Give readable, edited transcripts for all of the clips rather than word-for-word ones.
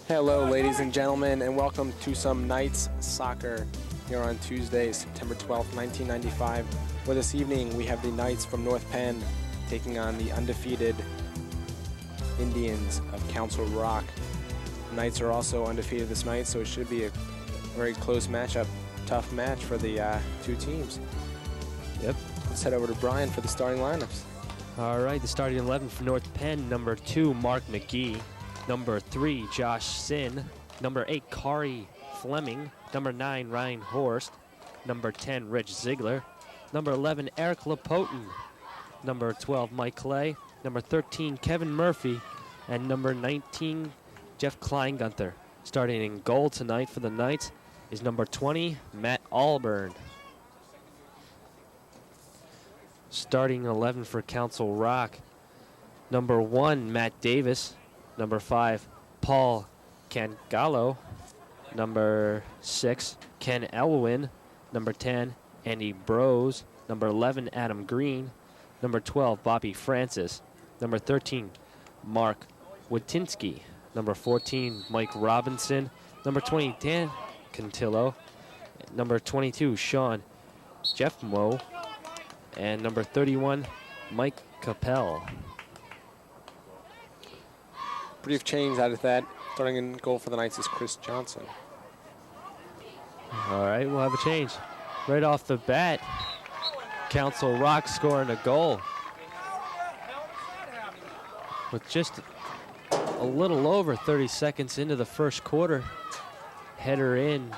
Hello, ladies and gentlemen, and welcome to some Knights Soccer here on Tuesday, September 12th, 1995, where this evening we have the Knights from North Penn taking on the undefeated Indians of Council Rock. The Knights are also undefeated this night, so it should be a very close matchup, tough match for the two teams. Yep. Let's head over to Brian for the starting lineups. All right, the starting 11 for North Penn: number 2, Mark McGee; number 3, Josh Sin; number 8, Kari Fleming; number 9, Ryan Horst; number 10, Rich Ziegler; number 11, Eric Lapotin; number 12, Mike Clay; number 13, Kevin Murphy; and number 19, Jeff Kleingunther. Starting in goal tonight for the Knights is number 20, Matt Allburn. Starting 11 for Council Rock: number 1, Matt Davis; number 5, Paul Cangallo; number 6, Ken Elwin; number 10, Andy Brose; number 11, Adam Green; number 12, Bobby Francis; number 13, Mark Witinsky; number 14, Mike Robinson; number 20, Dan Cantillo; number 22, Sean Jeffmo; and number 31, Mike Capel. Brief change out of that. Starting in goal for the Knights is Chris Johnson. All right, we'll have a change. Right off the bat, Council Rock scoring a goal. With just a little over 30 seconds into the first quarter, header in.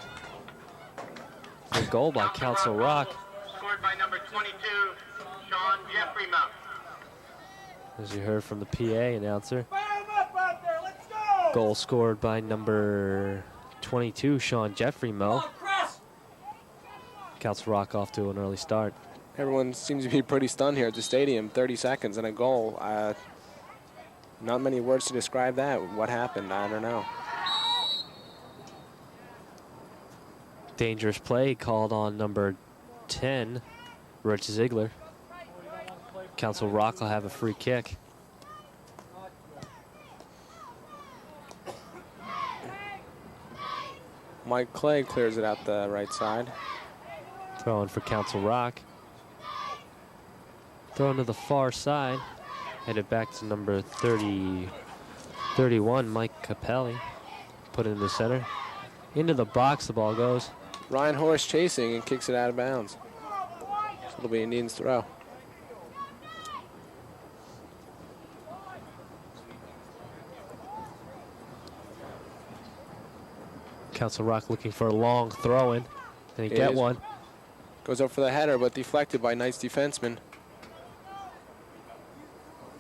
The goal by Council Rock. Scored by number 22, Sean Jeffrey Mount. As you heard from the PA announcer. Goal scored by number 22, Sean Jeffrey Mo. Council Rock off to an early start. Everyone seems to be pretty stunned here at the stadium. 30 seconds and a goal. Not many words to describe that. What happened? I don't know. Dangerous play called on number 10, Rich Ziegler. Council Rock will have a free kick. Mike Clay clears it out the right side. Throwing for Council Rock. Throwing to the far side. Headed back to number 31, Mike Capelli. Put it in the center. Into the box the ball goes. Ryan Horst chasing and kicks it out of bounds. So it'll be Indians throw. Council Rock looking for a long throw in. And he get one. Goes up for the header, but deflected by Knights defenseman.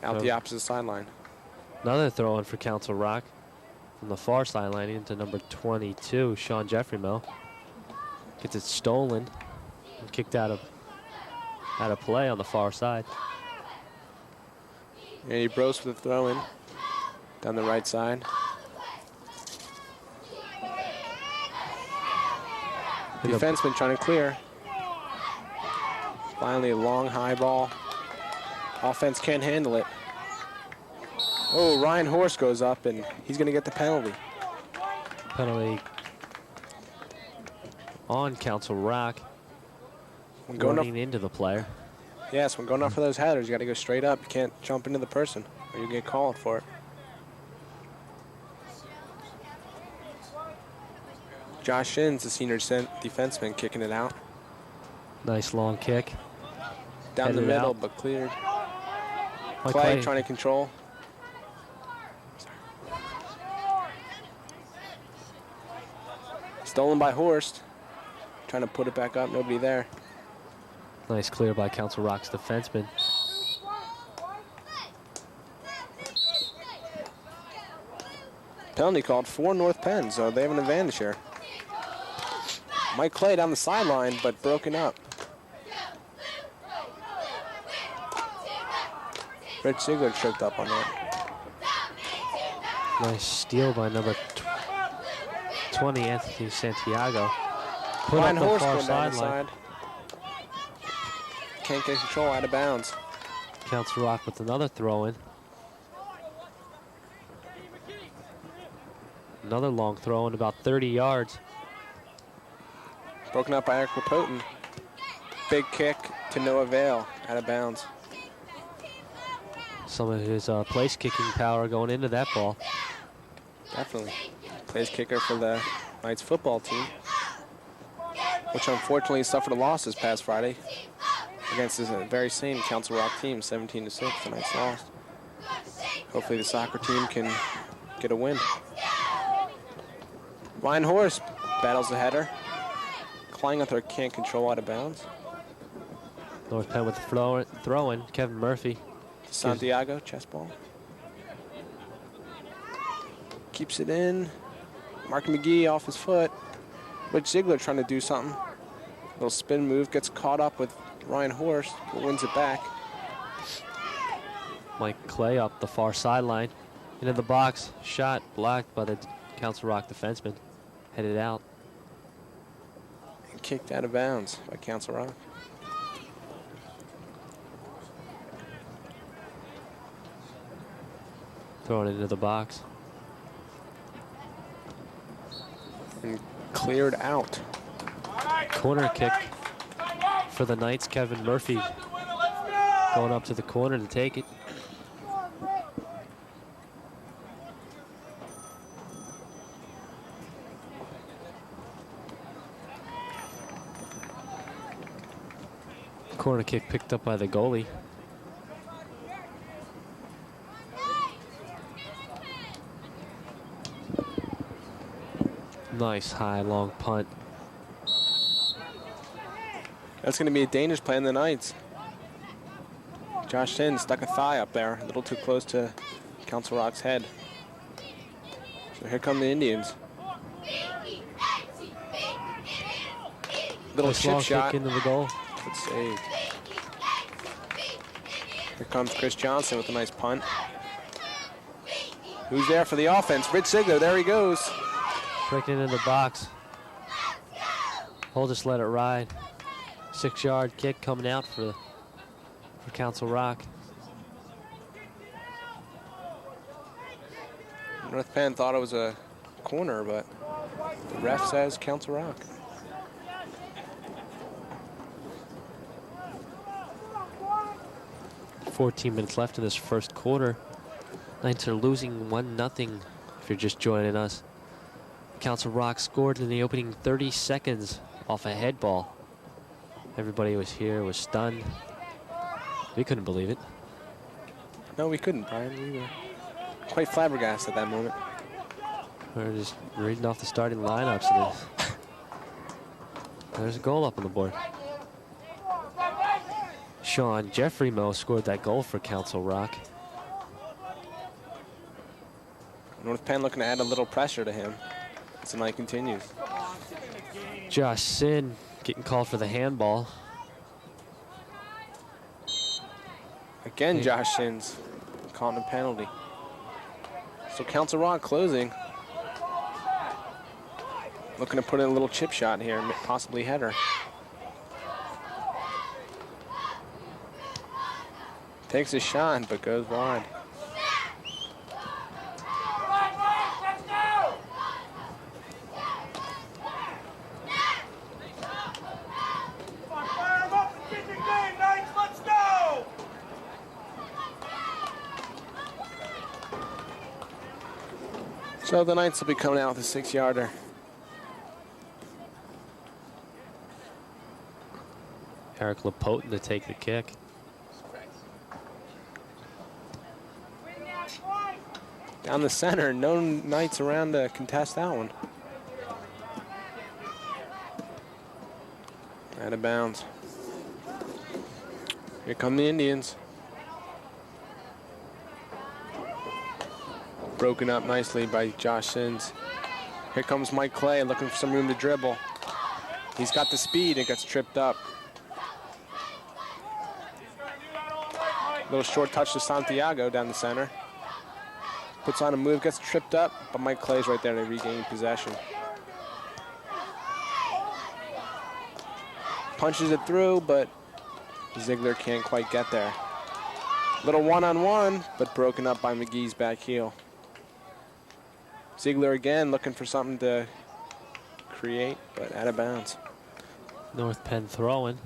Out the opposite sideline. Another throw in for Council Rock. From the far sideline into number 22, Sean Jeffrey Mill. Gets it stolen and kicked out of play on the far side. Andy Brose with the throw in down the right side. Defenseman trying to clear. Finally a long high ball. Offense can't handle it. Oh, Ryan Horst goes up and he's going to get the penalty. Penalty on Council Rock. When going running into the player. Yes, when going up for those headers, you got to go straight up. You can't jump into the person or you get called for it. Josh Shins, the senior defenseman, kicking it out. Nice long kick. Down the middle, but cleared. Clay trying to control. Stolen by Horst. Trying to put it back up, nobody there. Nice clear by Council Rock's defenseman. Penalty called for North Penn, so they have an advantage here. Mike Clay down the sideline, but broken up. Rich Ziegler tripped up on that. Nice steal by number 20, Anthony Santiago. Put Ryan up the Horst far going down the sideline. side. Can't get control, out of bounds. Council Rock with another throw in. Another long throw in about 30 yards. Broken up by Eric Lapotin. Big kick to no avail, out of bounds. Some of his place kicking power going into that ball. Definitely. Place kicker for the Knights football team, which unfortunately suffered a loss this past Friday against this very same Council Rock team, 17-6. The Knights lost. Hopefully the soccer team can get a win. Ryan Horst battles the header. Kleingunther can't control out of bounds. North Penn with the throw-in. Kevin Murphy. Santiago, chest ball. Keeps it in. Mark McGee off his foot. Rich Ziegler trying to do something. Little spin move, gets caught up with Ryan Horst, but wins it back. Mike Clay up the far sideline. Into the box. Shot blocked by the Council Rock defenseman. Headed out. And kicked out of bounds by Council Rock. Thrown into the box. And cleared out. Corner kick for the Knights. Kevin Murphy going up to the corner to take it. Corner kick picked up by the goalie. Nice high long punt. That's going to be a dangerous play on the Knights. Josh Sin stuck a thigh up there, a little too close to Council Rock's head. So here come the Indians. Little Nice chip long shot. kick into the goal. Good save. Here comes Chris Johnson with a nice punt. Who's there for the offense? Rich Ziegler, there he goes. Breaking into the box. He'll just let it ride. 6-yard kick coming out for Council Rock. North Penn thought it was a corner, but the ref says Council Rock. .14 minutes left in this first quarter. Knights are losing 1-0 if you're just joining us. Council Rock scored in the opening 30 seconds off a head ball. Everybody was here, was stunned. We couldn't believe it. No, we couldn't, Brian. We were quite flabbergasted at that moment. We were just reading off the starting lineups. And there's a goal up on the board. Sean Jeffrey Moe scored that goal for Council Rock. North Penn looking to add a little pressure to him as the night continues. Josh Sin getting called for the handball. Again, Josh Sin's calling a penalty. So Council Rock closing. Looking to put in a little chip shot here, possibly header. Takes a shot, but goes wide. So the Knights will be coming out with a 6-yarder. Eric Lapotin to take the kick. Down the center, no Knights around to contest that one. Out of bounds. Here come the Indians. Broken up nicely by Josh Sins. Here comes Mike Clay looking for some room to dribble. He's got the speed and gets tripped up. Little short touch to Santiago down the center. Puts on a move, gets tripped up, but Mike Clay's right there to regain possession. Punches it through, but Ziegler can't quite get there. Little one-on-one, but broken up by McGee's back heel. Ziegler again looking for something to create, but out of bounds. North Penn throwing.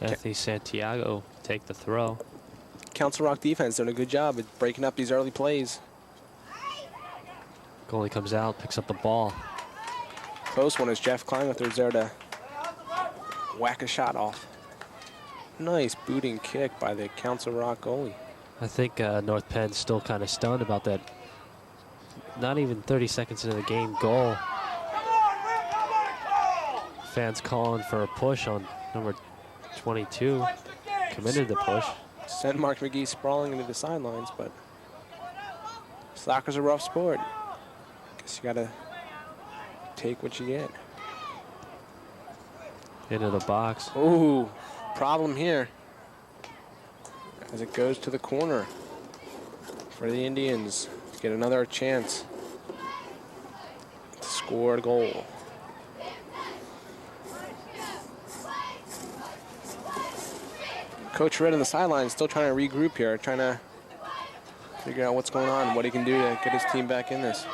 Anthony Santiago take the throw. Council Rock defense doing a good job at breaking up these early plays. Goalie comes out, picks up the ball. Close one as Jeff Kleinwither's there to whack a shot off. Nice booting kick by the Council Rock goalie. I think North Penn's still kind of stunned about that. Not even 30 seconds into the game goal. Fans calling for a push on number 22. Committed the push. Sent Mark McGee sprawling into the sidelines, but soccer's a rough sport. Guess you gotta take what you get. Into the box. Ooh, problem here. As it goes to the corner for the Indians to get another chance to score a goal. Coach Red on the sideline still trying to regroup here, trying to figure out what's going on, what he can do to get his team back in this.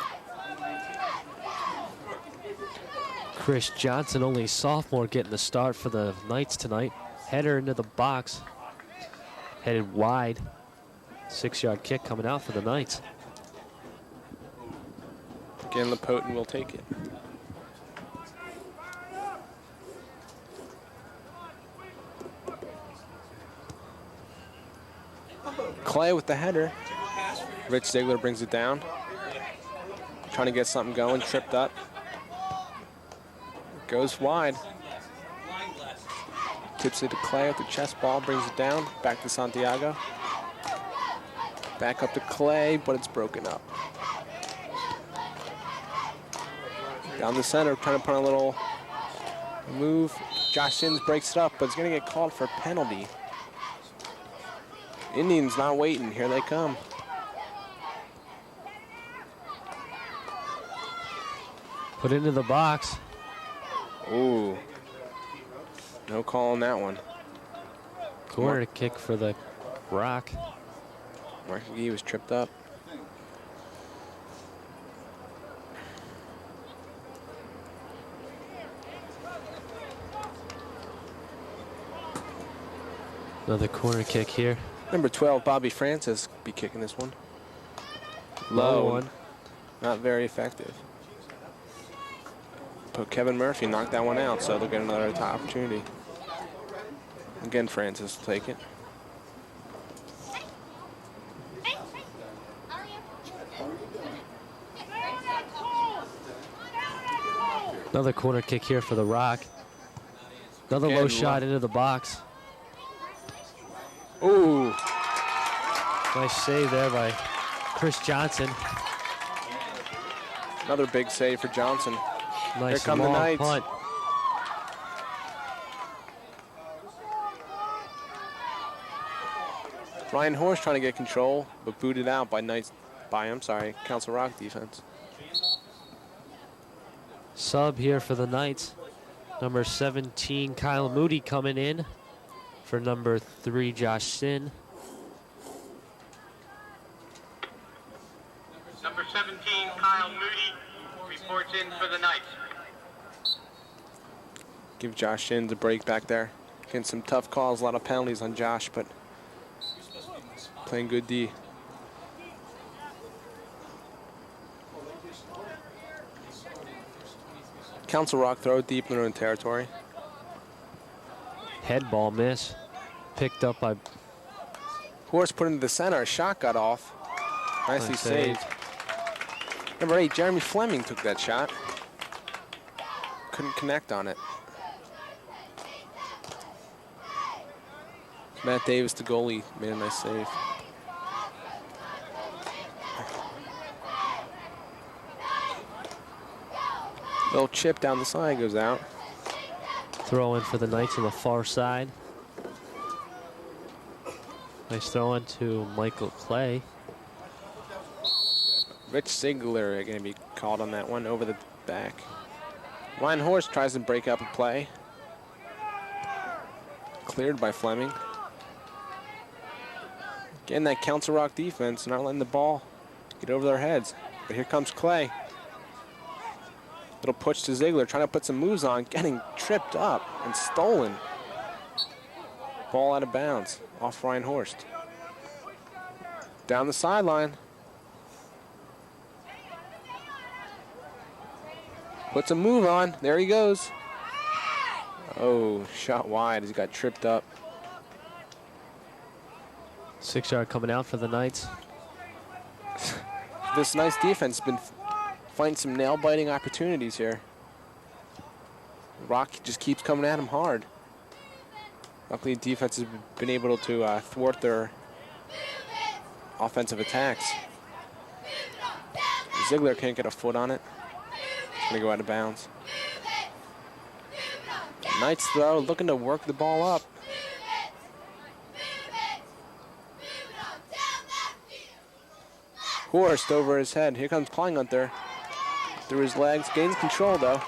Chris Johnson, only sophomore, getting the start for the Knights tonight. Header into the box. Headed wide. 6-yard kick coming out for the Knights. Again, Lapotin will take it. Clay with the header. Rich Ziegler brings it down. Trying to get something going, tripped up. Goes wide. Tips it to Clay with the chest ball, brings it down. Back to Santiago. Back up to Clay, but it's broken up. Down the center, trying to put a little move. Josh Sins breaks it up, but it's going to get called for a penalty. Indians not waiting. Here they come. Put into the box. Ooh. No call on that one. Corner kick for the Rock. Mark McGee was tripped up. Another corner kick here. Number 12, Bobby Francis, be kicking this one. Low one. Not very effective. But Kevin Murphy knocked that one out, so they'll get another opportunity. Again, Francis will take it. Another corner kick here for the Rock. Another Again, low shot into the box. Ooh. Nice save there by Chris Johnson. Another big save for Johnson. Nice Here come the long Knights. punt. Ryan Horst trying to get control, but booted out by Council Rock defense. Sub here for the Knights. Number 17, Kyle Moody coming in for number 3, Josh Sin. Number 17, Kyle Moody, reports in for the Knights. Give Josh Shins a break back there. Getting some tough calls, a lot of penalties on Josh, but playing good D. Council Rock throw deep in their own territory. Head ball miss. Picked up by Horst put into the center. A shot got off. Nicely Nice saved. Number 8, Jeremy Fleming took that shot. Couldn't connect on it. Matt Davis, the goalie, made a nice save. Little chip down the side goes out. throw in for the Knights on the far side. Nice throw in to Michael Clay. Rich Ziegler going to be called on that one over the back. Ryan Horst tries to break up a play. Cleared by Fleming. Again, that Council Rock defense, not letting the ball get over their heads. But here comes Clay. Little push to Ziegler, trying to put some moves on, getting tripped up and stolen. Ball out of bounds, off Ryan Horst. Down the sideline. Puts a move on, there he goes. Oh, shot wide as he got tripped up. 6-yard coming out for the Knights. This Knights defense has been finding some nail-biting opportunities here. Rock just keeps coming at him hard. Luckily, defense has been able to thwart their offensive attacks. Ziegler can't get a foot on it. It's going to go out of bounds. Knights throw, looking to work the ball up. Horst over his head. Here comes Kleingunther. Through his legs, gains control though.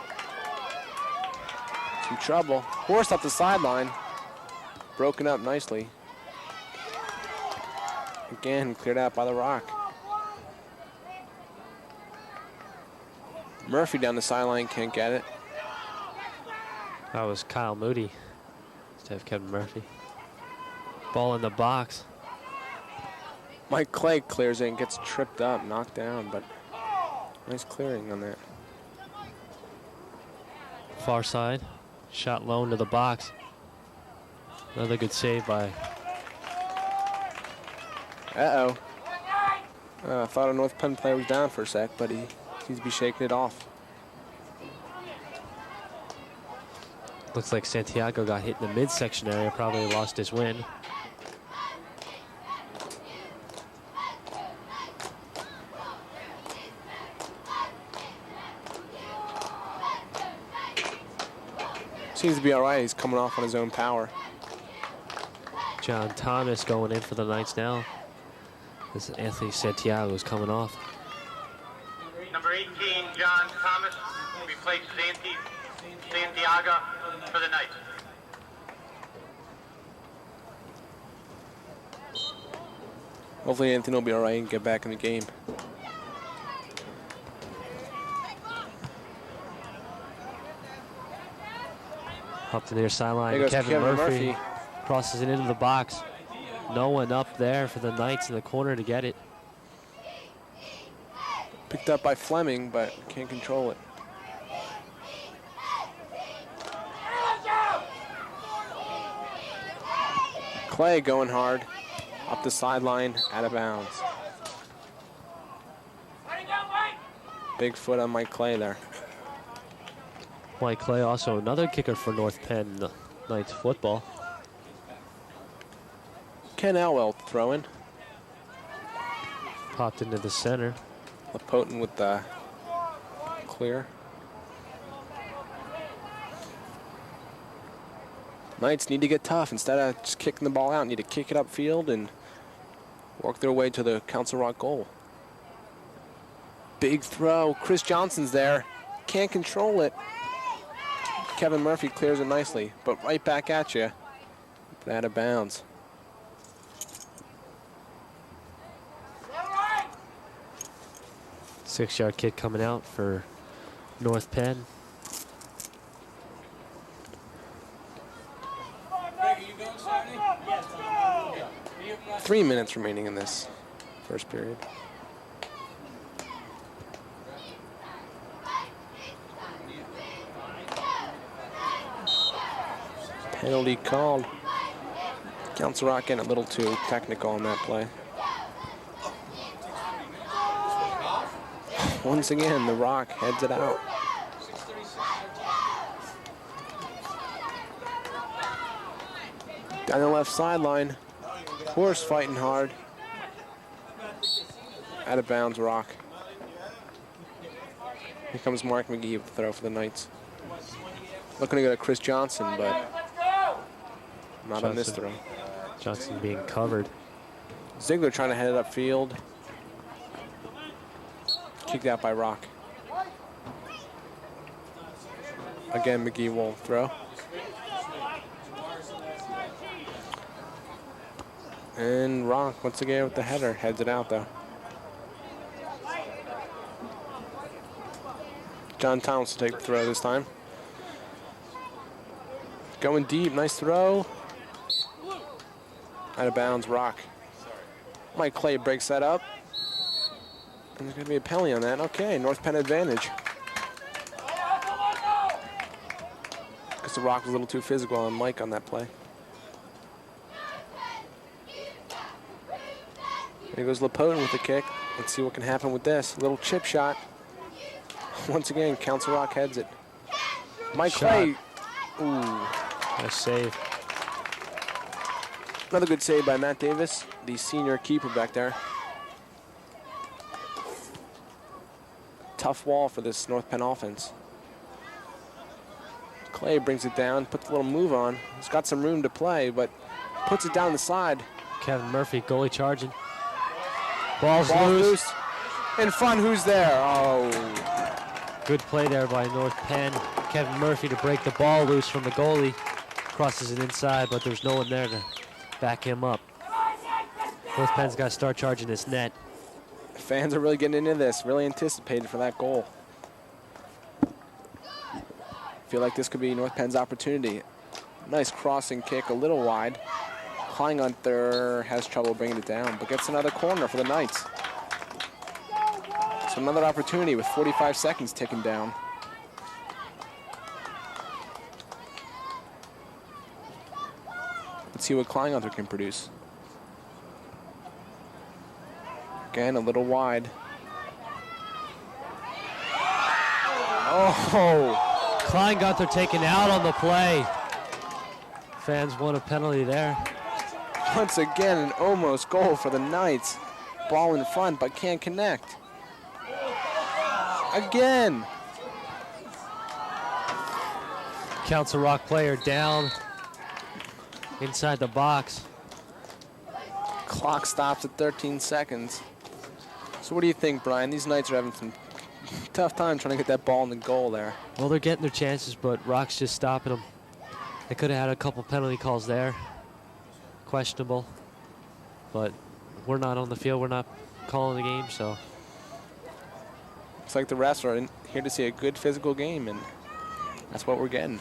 Some trouble. Horst up the sideline. Broken up nicely. Again, cleared out by the Rock. Murphy down the sideline, can't get it. That was Kyle Moody instead of Kevin Murphy. Ball in the box. Mike Clay clears in, gets tripped up, knocked down, but nice clearing on that. Far side, shot low into the box. Another good save by. Uh-oh. I thought a North Penn player was down for a sec, but he seems to be shaking it off. Looks like Santiago got hit in the midsection area, probably lost his wind. Seems to be all right. He's coming off on his own power. John Thomas going in for the Knights now. This is Anthony Santiago is coming off. Number 18, John Thomas, replaces Santiago for the Knights. Hopefully Anthony will be all right and get back in the game. Up to the near sideline, There goes Kevin Murphy crosses it into the box. No one up there for the Knights in the corner to get it. Picked up by Fleming, but can't control it. Clay going hard, up the sideline, out of bounds. Big foot on Mike Clay there. Mike Clay also another kicker for North Penn Knights football. Ken Elwell throwing. Popped into the center. Lapotin with the clear. Knights need to get tough. Instead of just kicking the ball out, need to kick it upfield and work their way to the Council Rock goal. Big throw. Chris Johnson's there. Can't control it. Kevin Murphy clears it nicely, but right back at you. But out of bounds. Six-yard kick coming out for North Penn. Yes. 3 minutes remaining in this first period. Penalty called. Council Rock getting a little too technical on that play. Once again, the Rock heads it out. Down the left sideline, Horst fighting hard. Out of bounds, Rock. Here comes Mark McGee with the throw for the Knights. Looking to go to Chris Johnson, but not on this throw. Johnson being covered. Ziegler trying to head it upfield. Kicked out by Rock. Again, McGee will throw. And Rock, once again with the header, heads it out though. John Thomas will take the throw this time. Going deep, nice throw. Out of bounds, Rock. Mike Clay breaks that up. And there's going to be a penalty on that. Okay, North Penn advantage. Because the Rock was a little too physical on Mike on that play. Here goes LaPotin with the kick. Let's see what can happen with this. A little chip shot. Once again, Council Rock heads it. Mike Clay. Ooh. Nice save. Another good save by Matt Davis, the senior keeper back there. Tough wall for this North Penn offense. Clay brings it down, puts a little move on. He's got some room to play, but puts it down the side. Kevin Murphy, goalie charging. Ball's Ball loose. In front, who's there? Oh. Good play there by North Penn. Kevin Murphy to break the ball loose from the goalie. Crosses it inside, but there's no one there to back him up. North Penn's got to start charging this net. Fans are really getting into this, really anticipated for that goal. Feel like this could be North Penn's opportunity. Nice crossing kick, a little wide. Kleingunther has trouble bringing it down, but gets another corner for the Knights. So another opportunity with 45 seconds ticking down. Let's see what Kleingunther can produce. Again, a little wide. Oh! Kleingunther taken out on the play. Fans want a penalty there. Once again, an almost goal for the Knights. Ball in front, but can't connect. Again. Council Rock player down inside the box. Clock stops at 13 seconds. So what do you think, Brian? These Knights are having some tough time trying to get that ball in the goal there. Well, they're getting their chances, but Rock's just stopping them. They could have had a couple penalty calls there. Questionable. But we're not on the field. We're not calling the game, so. It's like the refs are here to see a good physical game, and that's what we're getting.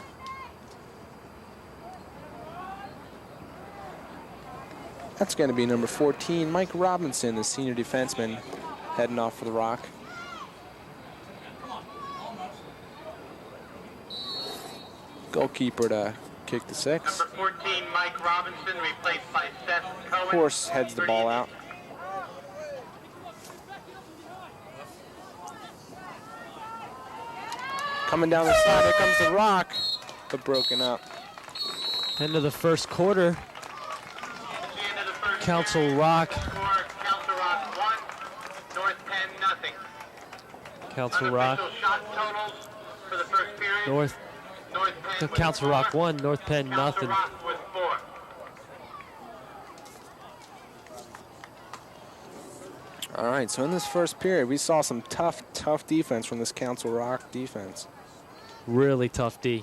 That's going to be number 14, Mike Robinson, the senior defenseman, heading off for the Rock. Goalkeeper to kick the 6. Number 14, Mike Robinson, replaced by Seth Cohen. Horse heads the ball out. Coming down the side, here comes the Rock, but broken up. End of the first quarter. Council Rock. Council Rock 1, North Penn nothing. Council Rock. Shot totals for the first period. North Penn Council Rock 1, North Penn nothing. Rock with 4. All right, so in this first period, we saw some tough defense from this Council Rock defense. Really tough D.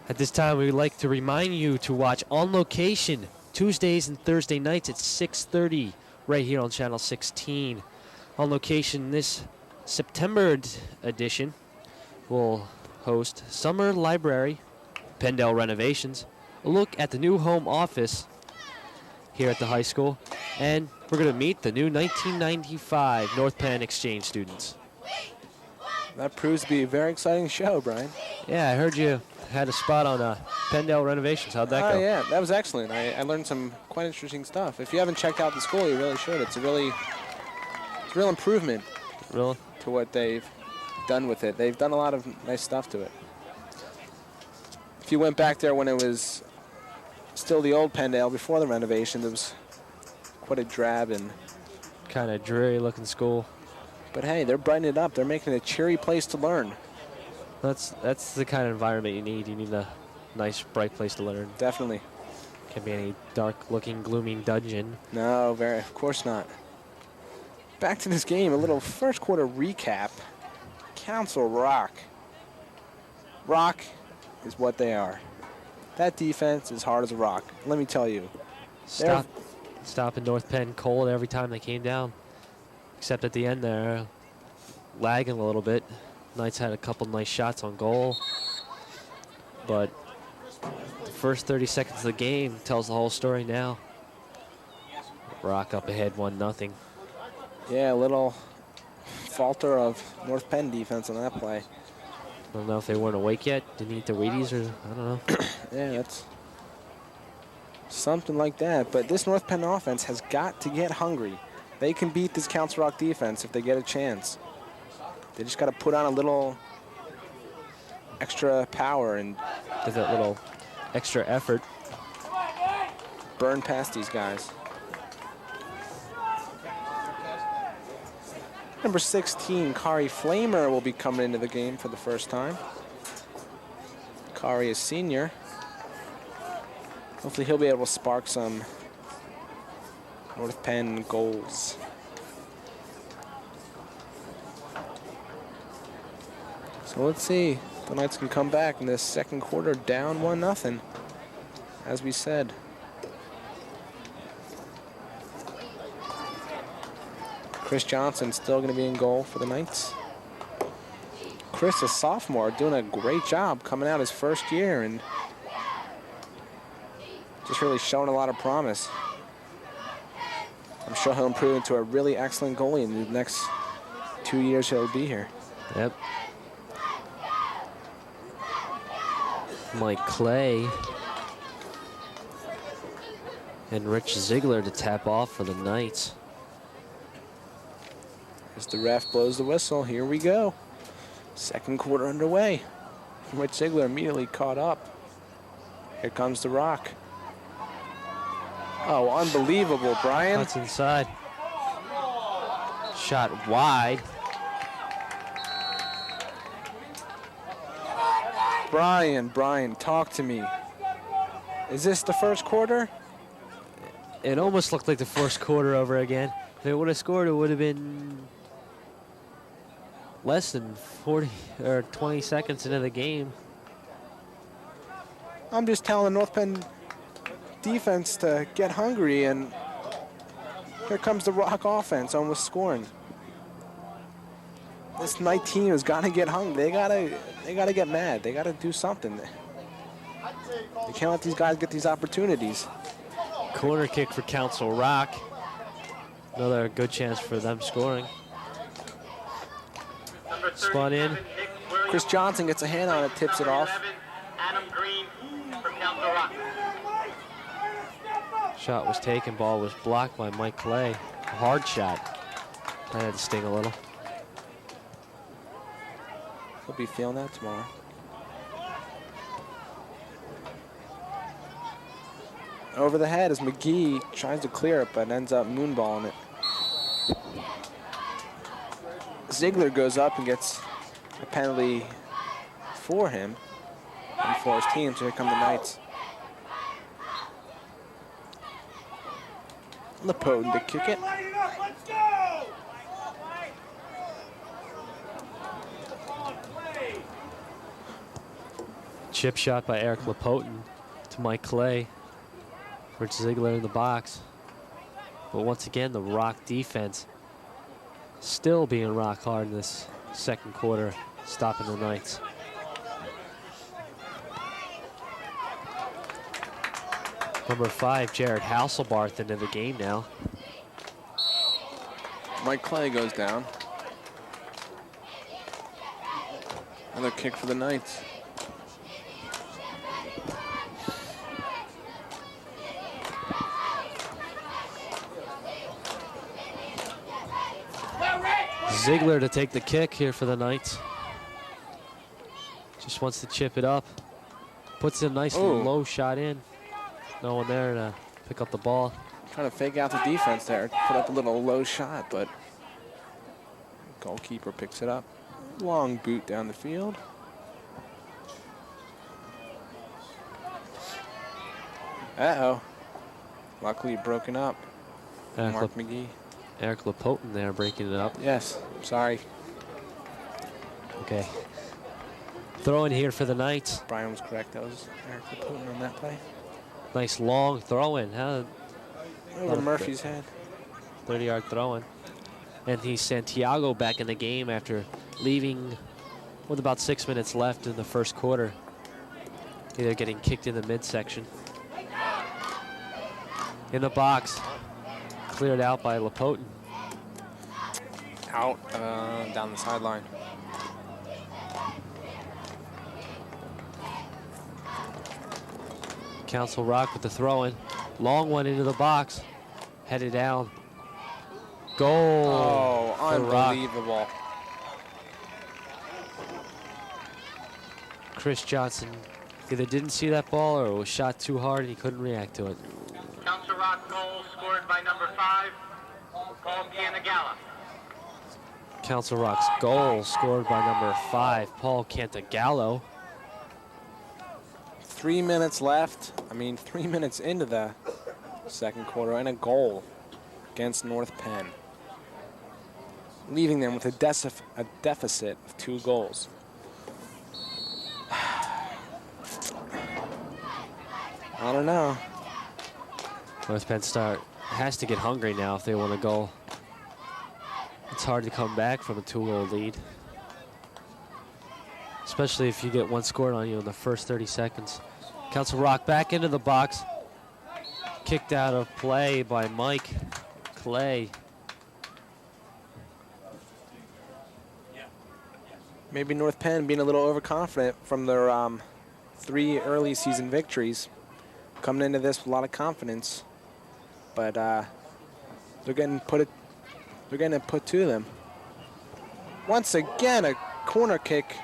At this time, we would like to remind you to watch On Location Tuesdays and Thursday nights at 6:30 right here on Channel 16. On Location this September edition will host Summer Library, Pendel renovations, a look at the new home office here at the high school, and we're going to meet the new 1995 North Penn Exchange students. That proves to be a very exciting show, Brian. Yeah, I heard you had a spot on Pendel renovations. How'd that go? Yeah, that was excellent. I learned some quite interesting stuff. If you haven't checked out the school, you really should. It's a real improvement Really? to what they've done with it. They've done a lot of nice stuff to it. If you went back there when it was still the old Pendale before the renovation, there was quite a drab and Kind of dreary looking school. but hey, they're brightening it up. They're making it a cheery place to learn. That's the kind of environment you need. You need a nice, bright place to learn. Definitely. Can't be any dark-looking, glooming dungeon. No, of course not. Back to this game, a little first quarter recap. Council Rock. Rock is what they are. That defense is hard as a rock. Let me tell you. Stopping North Penn cold every time they came down. Except at the end there, lagging a little bit. Knights had a couple nice shots on goal. But the first 30 seconds of the game tells the whole story now. Rock up ahead 1-0. Yeah, a little falter of North Penn defense on that play. I don't know if they weren't awake yet, didn't eat their Wheaties, or I don't know. Yeah, that's something like that. But this North Penn offense has got to get hungry. They can beat this Council Rock defense if they get a chance. They just got to put on a little extra power and Give that little extra effort. burn past these guys. Number 16, Kari Flamer, will be coming into the game for the first time. Kari is senior. Hopefully he'll be able to spark some North Penn goals. So let's see if the Knights can come back in this second quarter down 1-0, as we said. Chris Johnson still going to be in goal for the Knights. Chris, a sophomore, doing a great job coming out his first year and just really showing a lot of promise. I'm sure he'll improve into a really excellent goalie in the next 2 years he'll be here. Yep. Mike Clay and Rich Ziegler to tap off for the Knights. As the ref blows the whistle, here we go. Second quarter underway. Rich Ziegler immediately caught up. Here comes the Rock. Oh, unbelievable, Brian. That's inside. Shot wide. Brian, talk to me. Is this the first quarter? It almost looked like the first quarter over again. If it would have scored, it would have been less than 40 or 20 seconds into the game. I'm just telling the North Penn defense to get hungry, and here comes the Rock offense almost scoring. This Knight team has got to get hungry. They gotta get mad. They gotta do something. They can't let these guys get these opportunities. Corner kick for Council Rock. Another good chance for them scoring. Spun in. Chris Johnson gets a hand on it, tips it off. Adam Green from Council Rock. Shot was taken, ball was blocked by Mike Clay. A hard shot. That had to sting a little. He'll be feeling that tomorrow. Over the head as McGee tries to clear it, but ends up moonballing it. Ziegler goes up and gets a penalty for him and for his team, so here come the Knights. Lepoten to kick it. Chip shot by Eric Lepoten to Mike Clay. Rich Ziegler in the box. But once again, the Rock defense still being rock hard in this second quarter, stopping the Knights. Number 5, Jared Hasselbarth into the game now. Mike Clay goes down. Another kick for the Knights. Ziegler to take the kick here for the Knights. Just wants to chip it up. Puts a nice low shot in. No one there to pick up the ball. Trying to fake out the defense there. Put up a little low shot, but goalkeeper picks it up. Long boot down the field. Uh-oh. Luckily broken up. Mark McGee. Eric Lepoten there breaking it up. Yes, sorry. Okay. Throw in here for the Knights. Brian was correct. That was Eric Lepoten on that play. Nice long throw in. Huh? Over Murphy's head. 30-yard throw in. Anthony Santiago back in the game after leaving with about 6 minutes left in the first quarter. Either getting kicked in the midsection. In the box, cleared out by Lapotin. Out down the sideline. Council Rock with the throw-in. Long one into the box. Headed down. Goal. Oh, for Rock. unbelievable. Chris Johnson either didn't see that ball or was shot too hard and he couldn't react to it. Council Rock goal scored by number 5, Paul Canagala. Council Rock's goal scored by number 5, Paul Cantagallo. 3 minutes left. 3 minutes into the second quarter and a goal against North Penn, leaving them with a deficit of 2 goals. I don't know. North Penn has to get hungry now if they want to go. It's hard to come back from a 2-goal lead, especially if you get one scored on you in the first 30 seconds. Council Rock back into the box. Kicked out of play by Mike Clay. Maybe North Penn being a little overconfident from their 3 early season victories, coming into this with a lot of confidence, but they're getting put to them. Once again, a corner kick.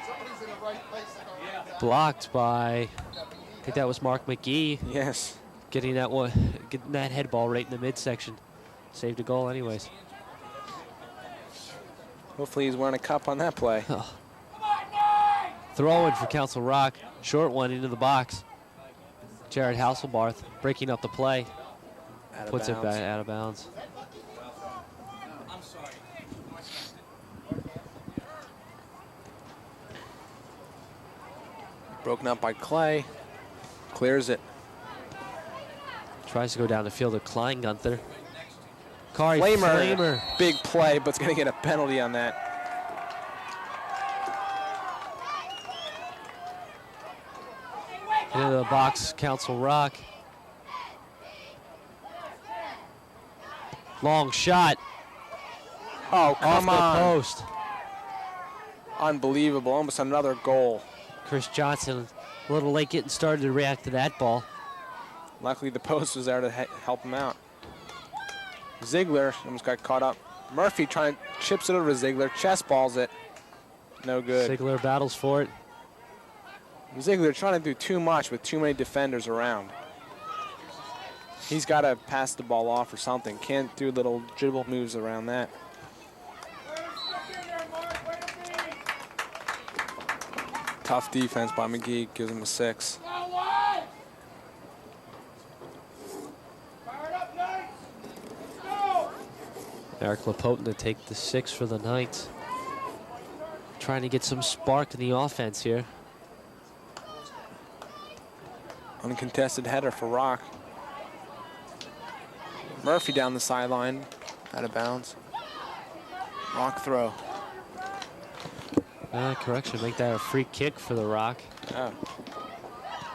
Blocked by, I think that was Mark McGee. Yes. Getting that head ball right in the midsection. Saved a goal anyways. Hopefully he's wearing a cup on that play. Oh. Throw in for Council Rock. Short one into the box. Jared Hasselbarth breaking up the play. Puts it back out of bounds. Broken up by Clay. Clears it. Tries to go down the field of Klein Gunther. Kari Flamer. Flamer. Big play, but it's going to get a penalty on that. Into the box, Council Rock. Long shot. Oh, come off on. the post. Unbelievable. Almost another goal. Chris Johnson a little late getting started to react to that ball. Luckily, the post was there to help him out. Ziegler almost got caught up. Murphy chips it over to Ziegler, chest balls it. No good. Ziegler battles for it. Ziegler trying to do too much with too many defenders around. He's got to pass the ball off or something. Can't do little dribble moves around that. Tough defense by McGee, gives him a 6. Eric Lapotin to take the 6 for the Knights. Trying to get some spark in the offense here. Uncontested header for Rock. Murphy down the sideline, out of bounds. Rock throw. Correction, make that a free kick for the Rock. Oh.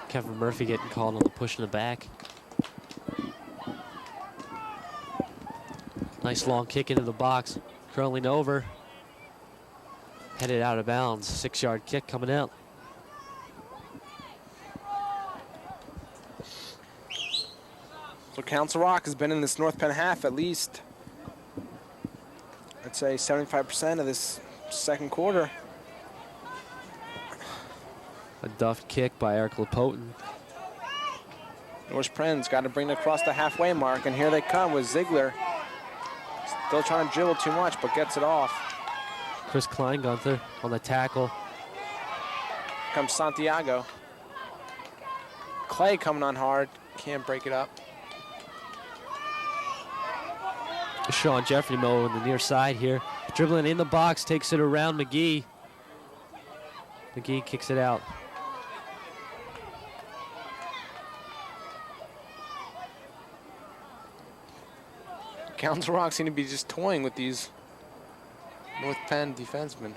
Kevin Murphy getting called on the push in the back. Nice long kick into the box, curling over. Headed out of bounds, 6-yard kick coming out. So Council Rock has been in this North Penn half at least, I'd say 75% of this second quarter. A duffed kick by Eric Lapotin. North Penn's got to bring it across the halfway mark, and here they come with Ziegler. Still trying to dribble too much, but gets it off. Chris Kleingunther on the tackle. Comes Santiago. Clay coming on hard, can't break it up. Sean Jeffrey Mo on the near side here. Dribbling in the box, takes it around McGee. McGee kicks it out. Council Rock seem to be just toying with these North Penn defenseman.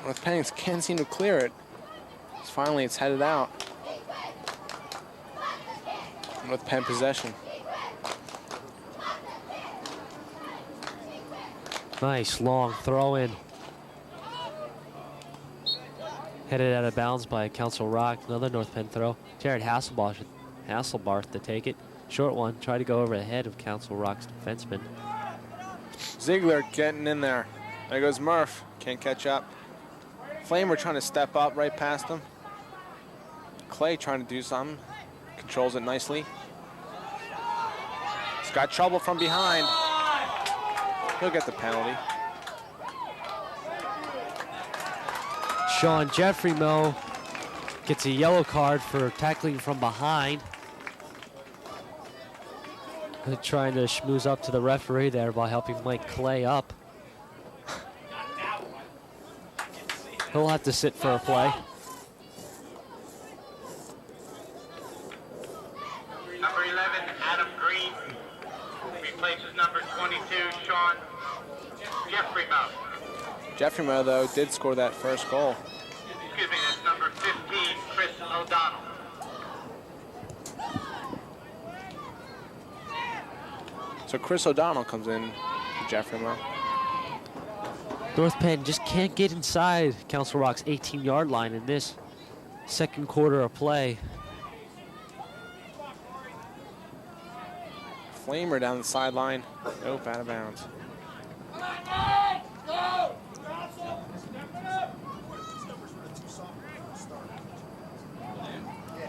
North Penn can't seem to clear it. Finally, it's headed out. North Penn possession. Nice long throw in. Headed out of bounds by Council Rock. Another North Penn throw. Jared Hasselbarth to take it. Short one. Try to go over the head of Council Rock's defenseman. Ziegler getting in there. There goes Murph. Can't catch up. Flamer trying to step up right past him. Clay trying to do something. Controls it nicely. He's got trouble from behind. He'll get the penalty. Sean Jeffrey-Mo gets a yellow card for tackling from behind. Trying to schmooze up to the referee there by helping Mike Clay up. He'll have to sit for a play. Number 11, Adam Green, replaces number 22, Sean Jeffrey-Mo. Jeffrey-Mo, though, did score that first goal. Excuse me, that's number 15, Chris O'Donnell. So Chris O'Donnell comes in for Jeffrey-Mo. North Penn just can't get inside Council Rock's 18-yard line in this second quarter of play. Flamer down the sideline. Nope, out of bounds.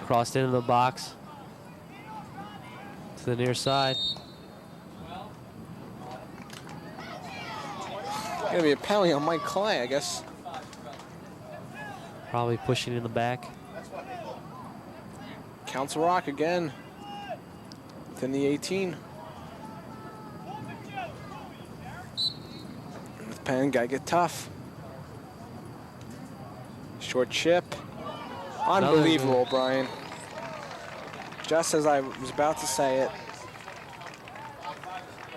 Crossed into the box to the near side. Gonna be a penalty on Mike Clay, I guess. Probably pushing in the back. Council Rock again. Within the 18. North Penn, gotta get tough. Short chip. Unbelievable, Brian. Just as I was about to say it.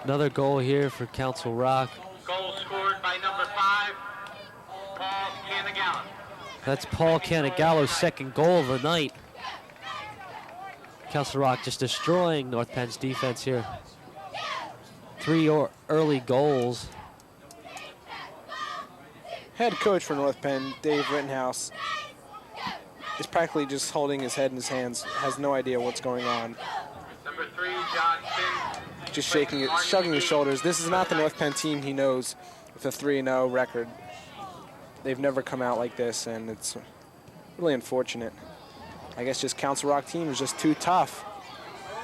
Another goal here for Council Rock. Goal scored by number 5, Paul Canagallo. That's Paul Canagallo's second goal of the night. Council Rock just destroying North Penn's defense here. 3 early goals. Head coach for North Penn, Dave Rittenhouse, is practically just holding his head in his hands, has no idea what's going on. Number 3, John Finn. Just shrugging his shoulders. This is not the North Penn team he knows with a 3-0 record. They've never come out like this, and it's really unfortunate. I guess just Council Rock team is just too tough.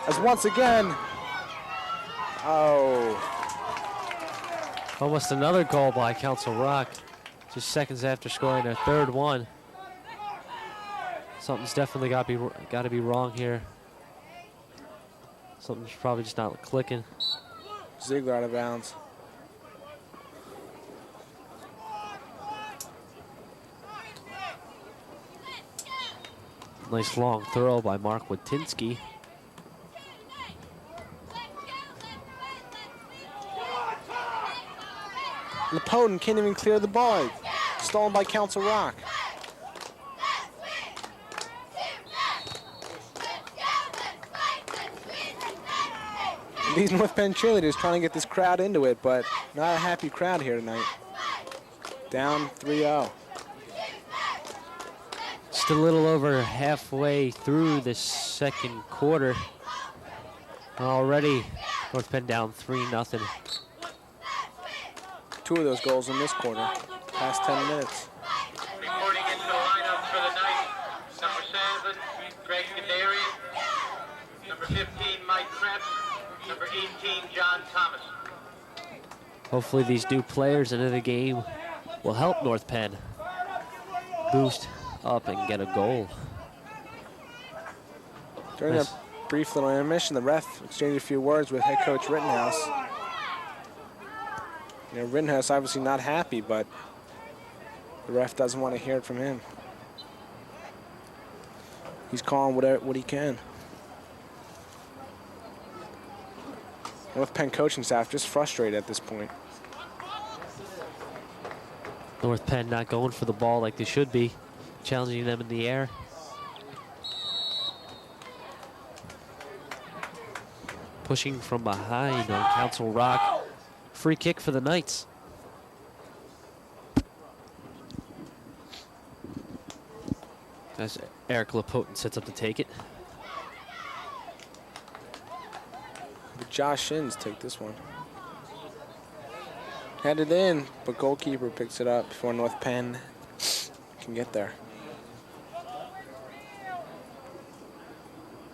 As once again, Almost another goal by Council Rock, just seconds after scoring their third one. Something's definitely got to be wrong here. Something's probably just not clicking. Ziegler out of bounds. Nice long throw by Mark Watinsky. Lepotin can't even clear the ball. Stolen by Council Rock. These North Penn cheerleaders trying to get this crowd into it, but not a happy crowd here tonight. Down 3-0. Just a little over halfway through this second quarter. Already North Penn down 3-0. 2 of those goals in this quarter, past 10 minutes. Reporting into the lineup for the night, number 7, Greg Gadarian, number 15, Mike Krebs, number 18, John Thomas. Hopefully these new players into the game will help North Penn boost up and get a goal. During that brief little intermission, the ref exchanged a few words with head coach Rittenhouse. You know, Rittenhouse obviously not happy, but the ref doesn't want to hear it from him. He's calling what he can. North Penn coaching staff just frustrated at this point. North Penn not going for the ball like they should be, challenging them in the air. Pushing from behind on Council Rock. Free kick for the Knights. As Eric Lapotin sets up to take it. Josh Shins take this one. Headed in, but goalkeeper picks it up before North Penn can get there.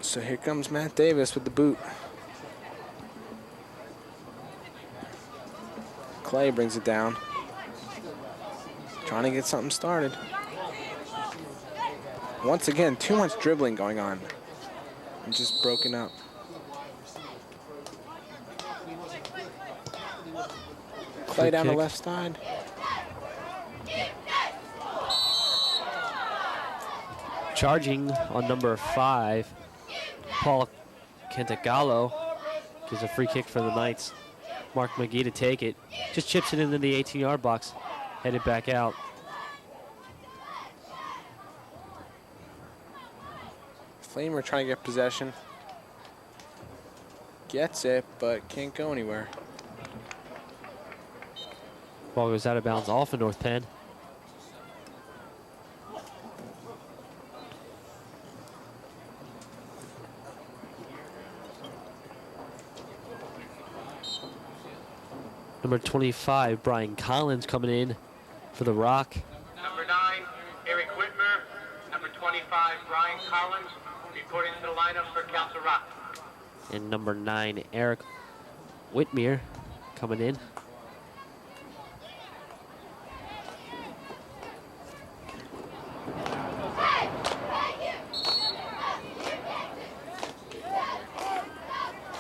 So here comes Matt Davis with the boot. Clay brings it down. Trying to get something started. Once again, too much dribbling going on. And just broken up. Clay down the left side. Charging on number 5, Paul Cantagallo gives a free kick for the Knights. Mark McGee to take it. Just chips it into the 18-yard box. Headed back out. Flamer trying to get possession. Gets it, but can't go anywhere. Ball goes out of bounds off of North Penn. Number 25, Brian Collins coming in for the Rock. Number 9, Eric Whitmer. Number 25, Brian Collins, reporting to the lineup for Council Rock. And number 9, Eric Whitmer coming in.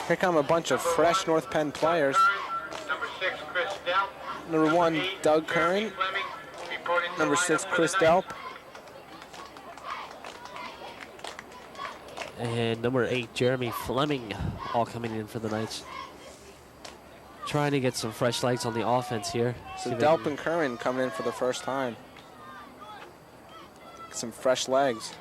Here come a bunch of fresh North Penn players. Number 6, Chris Delp. Number 1, 8, Doug Jeremy Curran. Fleming, reporting to Number the 6, lineup for Chris the Knights. Delp. And number 8, Jeremy Fleming, all coming in for the Knights. Trying to get some fresh legs on the offense here. So See if they Delp can- and Curran coming in for the first time. Some fresh legs.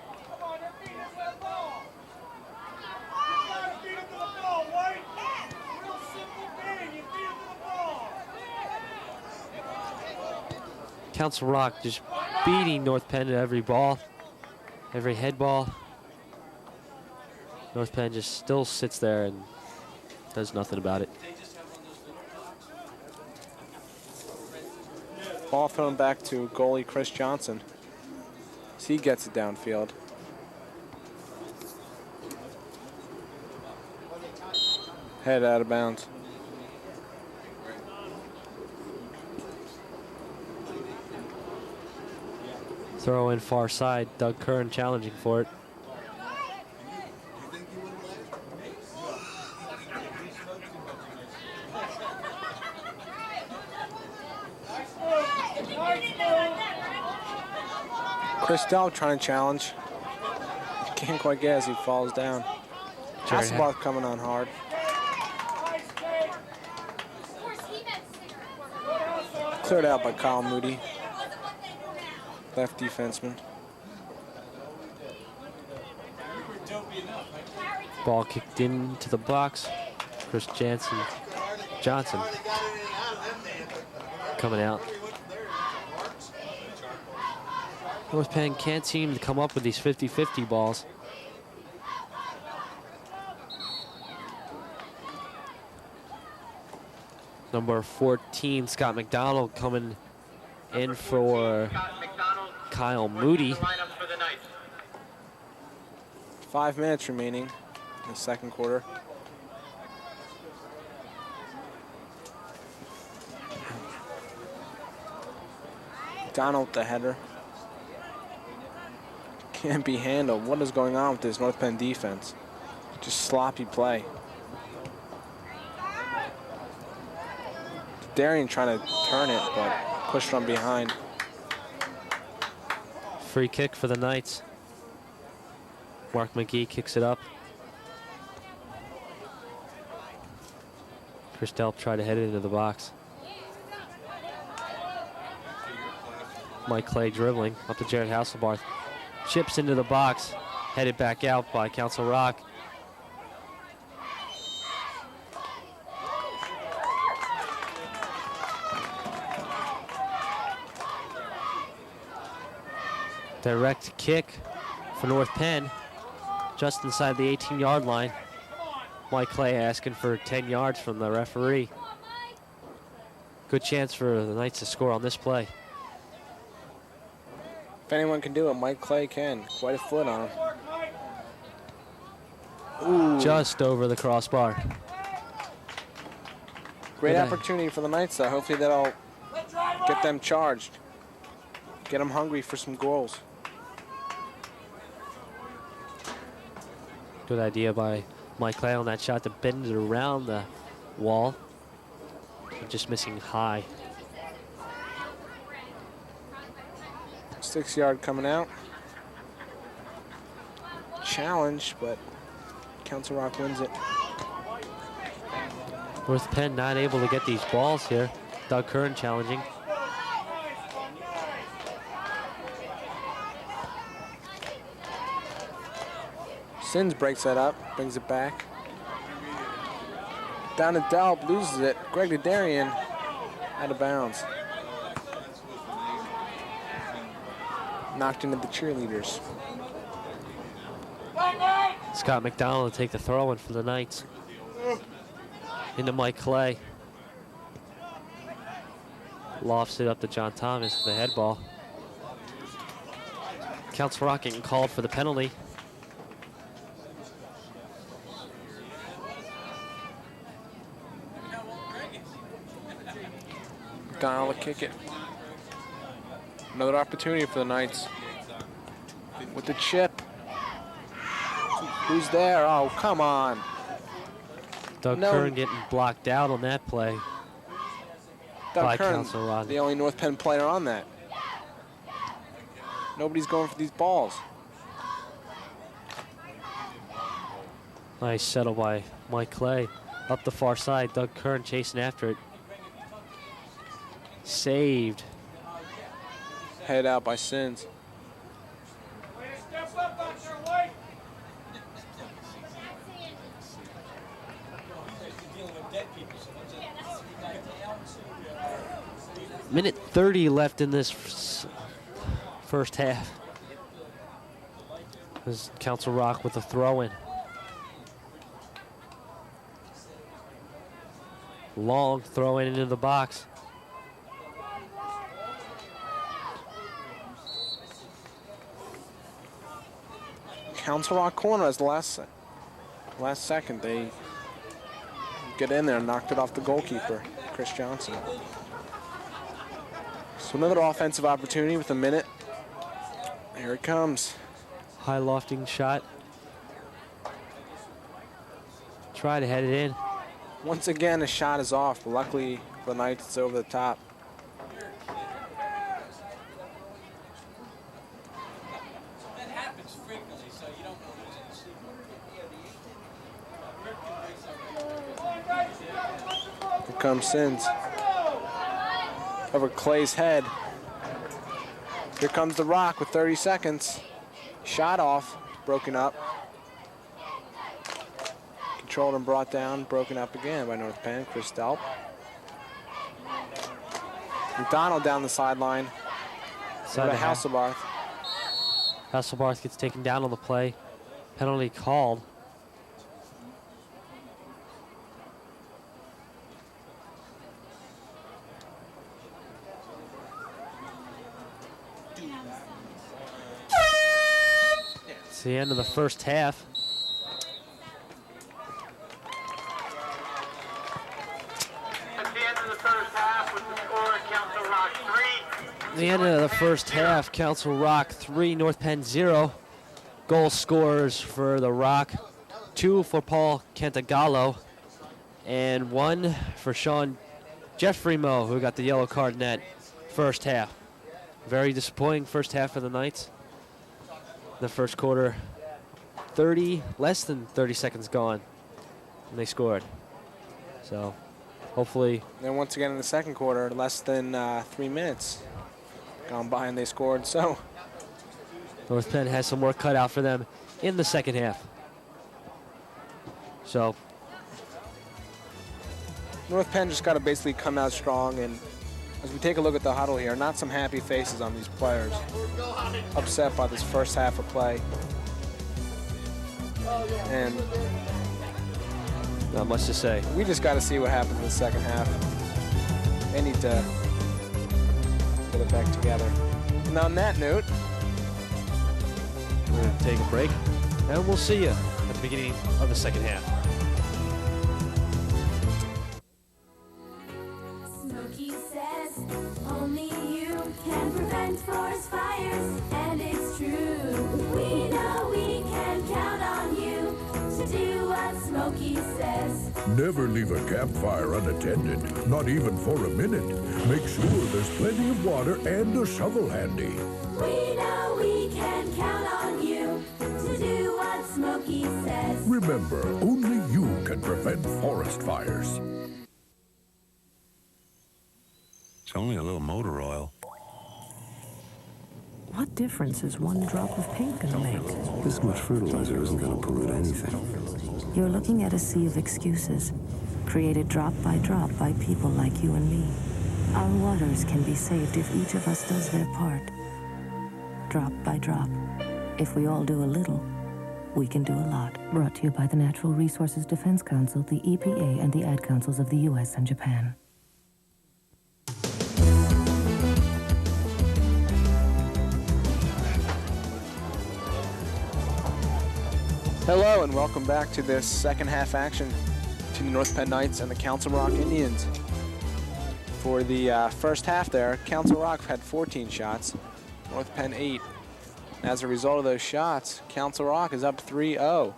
Council Rock just beating North Penn at every ball, every head ball. North Penn just still sits there and does nothing about it. Ball thrown back to goalie Chris Johnson. So he gets it downfield. Head out of bounds. Throw in far side, Doug Curran challenging for it. Chris Delp trying to challenge. Can't quite get as he falls down. Hasselbach coming on hard. Cleared out by Kyle Moody. Left defenseman. Ball kicked into the box. Chris Johnson coming out. North Penn can't seem to come up with these 50-50 balls. Number 14, Scott McDonald coming in for Kyle Moody. 5 minutes remaining in the second quarter. McDonald the header. Can't be handled. What is going on with this North Penn defense? Just sloppy play. Darian trying to turn it, but pushed from behind. Free kick for the Knights. Mark McGee kicks it up. Chris Delp tried to head it into the box. Mike Clay dribbling up to Jared Hasselbarth. Chips into the box, headed back out by Council Rock. Direct kick for North Penn, just inside the 18-yard line. Mike Clay asking for 10 yards from the referee. Good chance for the Knights to score on this play. If anyone can do it, Mike Clay can. Quite a foot on him. Ooh. Just over the crossbar. Great opportunity for the Knights, though. Hopefully that'll get them charged. Get them hungry for some goals. Good idea by Mike Clay on that shot to bend it around the wall. Just missing high. 6 yard coming out. Challenge, but Council Rock wins it. North Penn not able to get these balls here. Doug Curran challenging. Sins breaks that up, brings it back. Down to Delp, loses it. Greg Dadarian out of bounds. Knocked into the cheerleaders. Scott McDonald to take the throw in for the Knights. Into Mike Clay. Lofts it up to John Thomas for the head ball. Council Rock getting called for the penalty. McDonald will kick it. Another opportunity for the Knights. With the chip. Who's there? Oh, come on. Doug Curran getting blocked out on that play. Doug Curran, the only North Penn player on that. Nobody's going for these balls. Nice settle by Mike Clay. Up the far side, Doug Curran chasing after it. Saved. Head out by Sins. Minute 30 left in this first half. This is Council Rock with a throw-in. Long throw-in into the box. Council Rock corner as the last second. They get in there and knocked it off the goalkeeper, Chris Johnson. So another offensive opportunity with a minute. Here it comes. High lofting shot. Try to head it in. Once again, a shot is off, but luckily for the Knights, it's over the top. Here comes Sins. Over Clay's head. Here comes the Rock with 30 seconds. Shot off, broken up. Controlled and brought down, broken up again by North Penn, Chris Delp. McDonald down the sideline. Side to Hasselbarth. Hasselbarth gets taken down on the play. Penalty called. It's the end of the first half. The end of the first half, Council Rock 3, North Penn 0. Goal scorers for the Rock, 2 for Paul Cantagallo, and 1 for Sean Jeffrey Moe, who got the yellow card in that first half. Very disappointing first half for the Knights. The first quarter, less than 30 seconds gone, and they scored. So hopefully. Then once again in the second quarter, less than 3 minutes gone by and they scored. So North Penn has some work cut out for them in the second half. So North Penn just got to basically come out strong. And as we take a look at the huddle here, not some happy faces on these players. Upset by this first half of play. And not much to say. We just got to see what happens in the second half. They need to get it back together. And on that note, we're going to take a break, and we'll see you at the beginning of the second half. Smokey says only you can prevent forest fires, and it's true. We know we can count on you to do what Smokey says. Never leave a campfire unattended, not even for a minute. Make sure there's plenty of water and a shovel handy. We know we can count on you to do what Smokey says. Remember, only you can prevent forest fires. It's only a little motor oil. What difference is one drop of paint going to make? This much fertilizer isn't going to pollute anything. You're looking at a sea of excuses, created drop by people like you and me. Our waters can be saved if each of us does their part. Drop by drop. If we all do a little, we can do a lot. Brought to you by the Natural Resources Defense Council, the EPA, and the Ad Councils of the U.S. and Japan. hello and welcome back to this second half action between the North Penn Knights and the Council Rock Indians. For the first half there, Council Rock had 14 shots, North Penn 8. As a result of those shots, Council Rock is up 3-0.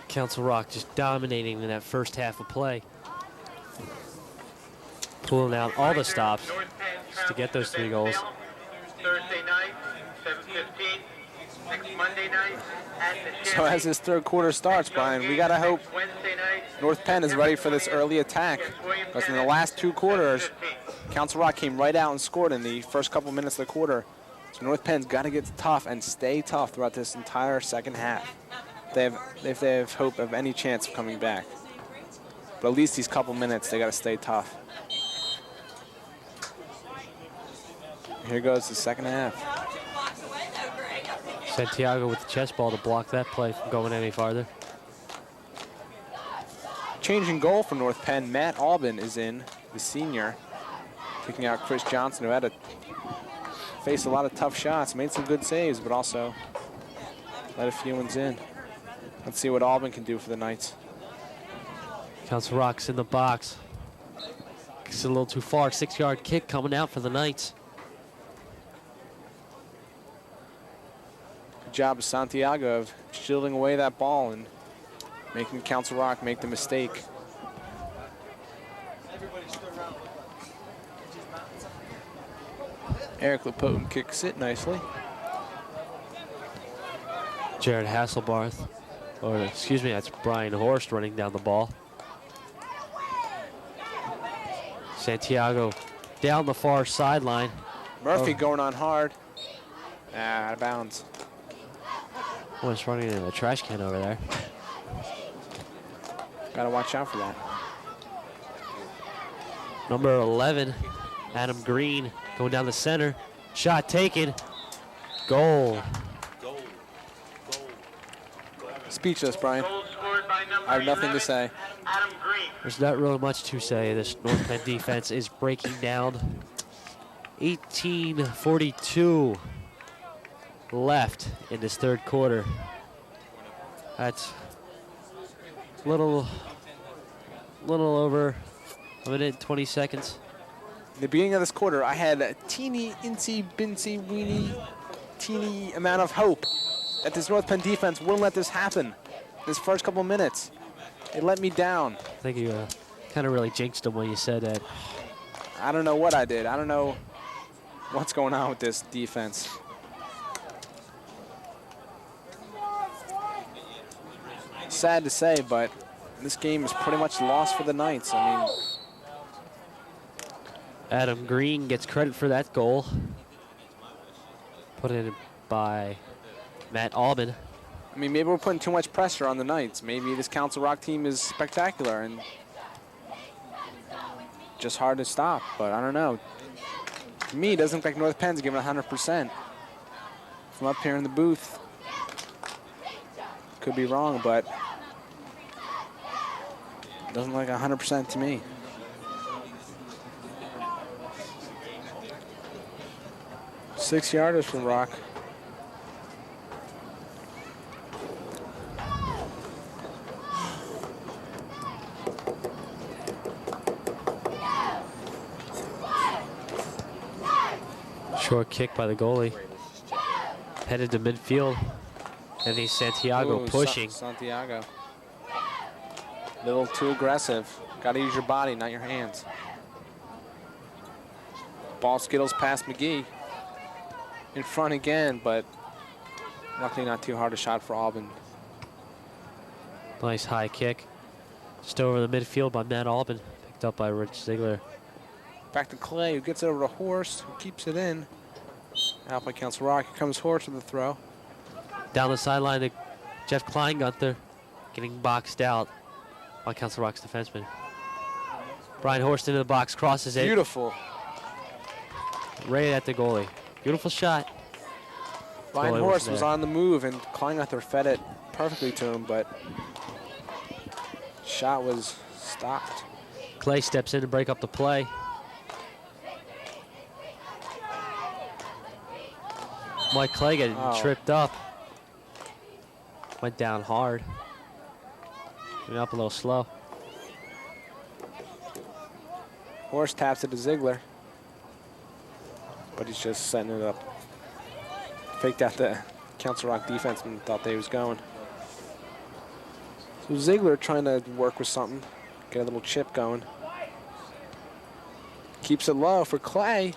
Council Rock just dominating in that first half of play. Pulling out all the stops just to get those 3 goals. Thursday night, 7:15. Next Monday night at the So as this third quarter starts, Brian, we got to hope Wednesday night, North Penn is ready for this early attack. Because in the last 2 quarters, Council Rock came right out and scored in the first couple minutes of the quarter. So North Penn's got to get tough and stay tough throughout this entire second half. If they have hope of any chance of coming back. But at least these couple minutes, they got to stay tough. Here goes the second half. Santiago with the chest ball to block that play from going any farther. Changing goal for North Penn, Matt Albin is in, the senior, kicking out Chris Johnson, who had to face a lot of tough shots, made some good saves, but also let a few ones in. Let's see what Albin can do for the Knights. Council Rock's in the box. It's a little too far. 6-yard kick coming out for the Knights. Good job of Santiago of shielding away that ball and making Council Rock make the mistake. Eric Lapote kicks it nicely. Jared Hasselbarth, or excuse me, that's Brian Horst running down the ball. Santiago down the far sideline. Murphy going on hard. Out of bounds. One's running into the trash can over there. Got to watch out for that. Number 11, Adam Green, going down the center. Shot taken. Goal. Speechless, Brian. I have nothing to say. There's not really much to say. This North Penn defense is breaking down. 18:42 left in this third quarter. That's a little over a minute and 20 seconds. In the beginning of this quarter, I had a teeny, weeny amount of hope that this North Penn defense wouldn't let this happen. This first couple minutes, it let me down. I think you kind of really jinxed them when you said that. I don't know what I did. I don't know what's going on with this defense. Sad to say, but this game is pretty much lost for the Knights. I mean, Adam Green gets credit for that goal. Put in by Matt Albin. I mean, maybe we're putting too much pressure on the Knights. Maybe this Council Rock team is spectacular and just hard to stop, but I don't know. To me, it doesn't look like North Penn's giving 100%. From up here in the booth, could be wrong, but it doesn't look like 100% to me. Six-yarders from Rock. Short kick by the goalie. Headed to midfield. And he's Santiago pushing. Santiago. A little too aggressive. Got to use your body, not your hands. Ball skittles past McGee. In front again, but luckily not too hard a shot for Albin. Nice high kick. Just over the midfield by Matt Albin. Picked up by Rich Ziegler. Back to Clay, who gets it over to Horst, who keeps it in. Out by Council Rock. Here comes Horst with the throw. Down the sideline to Jeff Kleingunther, getting boxed out by Council Rock's defenseman. Brian Horst into the box, crosses it. Beautiful. Right at the goalie. Beautiful shot. Brian Horst was on the move, and Kleingunther fed it perfectly to him, but shot was stopped. Clay steps in to break up the play. Mike Clay getting tripped up. Went down hard. Went up a little slow. Horst taps it to Ziegler, but he's just setting it up. Faked out the Council Rock defenseman, thought they was going. So Ziegler trying to work with something, get a little chip going. Keeps it low for Clay.